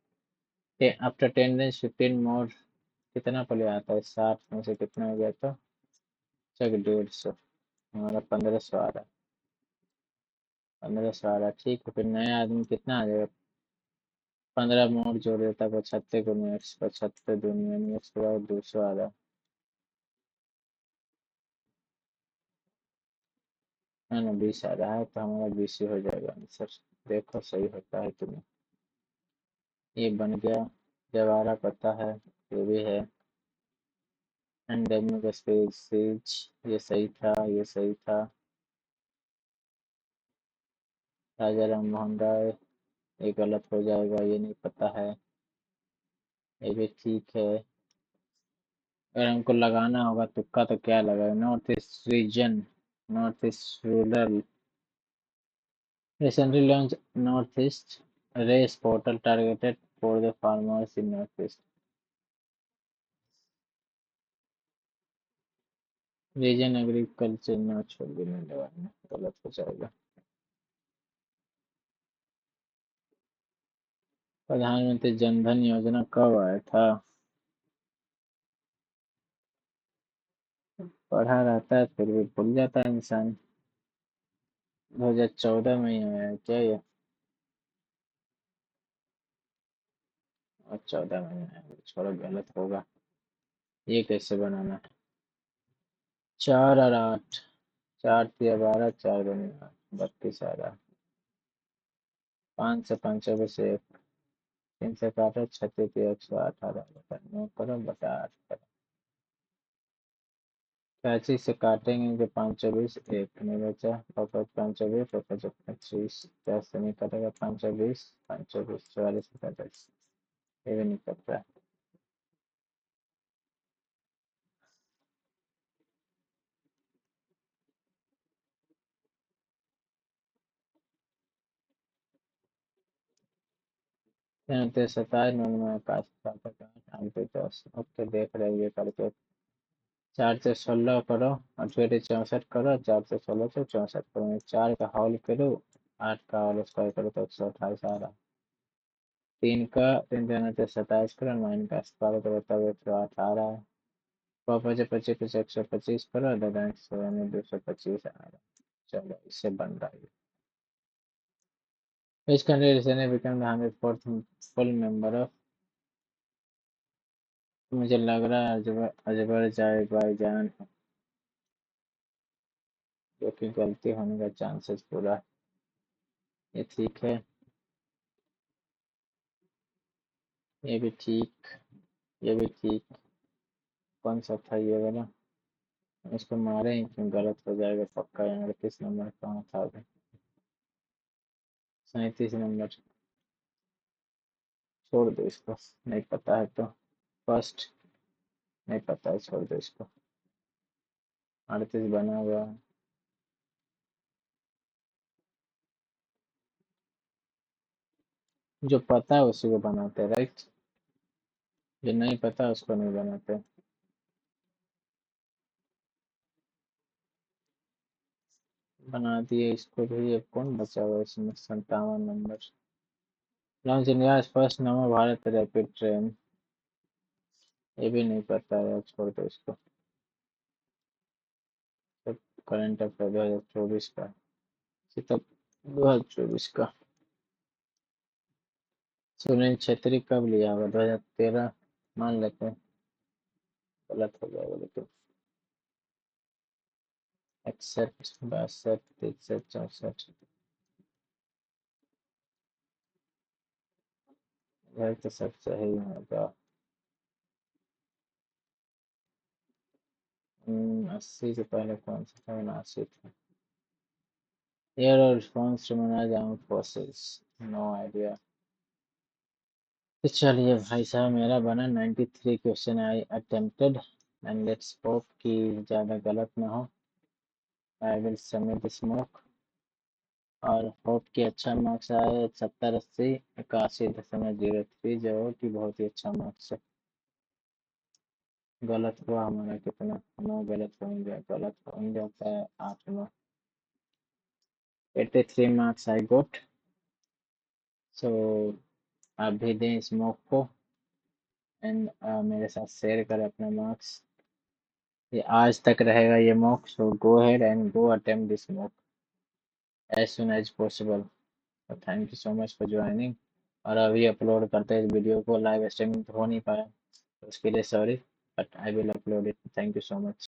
है। आफ्टर 10 डेज 15 मोर कितना पहले आता है, 60 में से कितना हो गया तो चक 150, हमारा 1500 आ रहा है, 1500 आ रहा है। ठीक है, फिर नया आदमी कितना आ जाएगा, 15 मोड़ जोड़ देता, 75 को एक्स 75 दुनिया में उसके बाद 200 आ रहा है ना, 20 आ रहा है, तो हमारा 20 ही हो जाएगा आंसर। देखो सही होता है कि नहीं। ये बन गया, जब आ रहा पता है, ये भी है। एंडेमिक स्पीसीज, ये सही था, ये सही था। राजा राम मोहन राय, ये गलत हो जाएगा, ये नहीं पता है। ये भी ठीक है। अगर हमको लगाना होगा तुक्का तो क्या लगाए, north east reason, north east rural recently launched Northeast Race portal targeted for the farmers in Northeast region। Agriculture ना छोड़ देने लगाना, गलत हो जाएगा। प्रधानमंत्री जन धन योजना कब आया था, पढ़ा रहता है फिर भी भूल जाता है इंसान। 2014 में ही आया है क्या ये, और 14 में ही आया है, छोड़ो गलत होगा। ये कैसे बनाना है, 4 और 8, 4 3 12, 4 2 32 आ रहा। 5 से 5 से 3 से काटो, 36 118 बटा 9 करो बटा 8 करो। 85 से काटेंगे जो 520, एक नहीं बचा, और 520 और 25, 10 से नहीं कटेगा, 520 520 44 45, ये भी नहीं कटता है। यहाँ पे 27 99 5 7 8 8 10, ओके देख रहे हैं ये करके। 4 से 16 करो और फिर 64 करो, 4 से 16 से 64 करो, 4 का हॉल करो, 8 का हॉल स्क्वायर करो तो 128 आ रहा। 3 का 3 से 27 करो, 9 का स्क्वायर करो तब 108 आ रहा है। पापा से 25 125 पर दादा 225 आ रहा। चलो इससे बन रहा है। Which country recently became the 104th full member of? मुझे लग रहा है अजरबैजान, जो कि गलती होने का चांसेस पूरा। ये ठीक है, ये भी ठीक, ये भी ठीक। कौन सा था ये वाला? इसको मारे ही क्यों, गलत हो जाएगा पक्का। यहाँ 38 नंबर कहाँ था अभी? 37 नंबर। छोड़ दो इसको, नहीं पता है तो। फर्स्ट, नहीं पता है, छोड़ दो इसको। 38 बना हुआ है। जो पता है उसी को बनाते हैं, राइट? जो नहीं पता उसको नहीं बनाते। बना दिए इसको भी। अब कौन बचा हुआ इसमें? 57 नंबर। लॉन्च इंडिया फर्स्ट नमो भारत रैपिड ट्रेन। ये भी नहीं पता है, छोड़ दो इसको। सब करंट अफेयर 2024 का, सितंबर 2024 का। सुनील छेत्री कब लिया होगा? 2013 मान लेते हैं, गलत हो जाएगा लेकिन। 61 62 63 64। यह तो सब सही होगा। 80 से पहले कौन सा था? 79 था। एयर और response to manage armed forces, no idea. तो चलिए भाई साहब, मेरा बना 93 question I attempted, and let's hope कि ज़्यादा गलत ना हो। I will submit this mock और होप कि अच्छा मार्क्स आए। 70 80 81.03, जो कि बहुत ही अच्छा मार्क्स है। गलत हुआ हमारा कितना? 9 गलत होंगे, गलत हो जाता है 8 9। 83 मार्क्स आई गोट। सो आप भी दें इस मॉक को, एंड मेरे साथ शेयर करें अपने मार्क्स। ये आज तक रहेगा ये mock, so go ahead and go attempt this mock as soon as possible. So thank you so much for joining। और अभी अपलोड करते हैं इस वीडियो को। लाइव स्ट्रीमिंग तो हो नहीं पाया, तो उसके लिए sorry, but I will upload it. Thank you so much.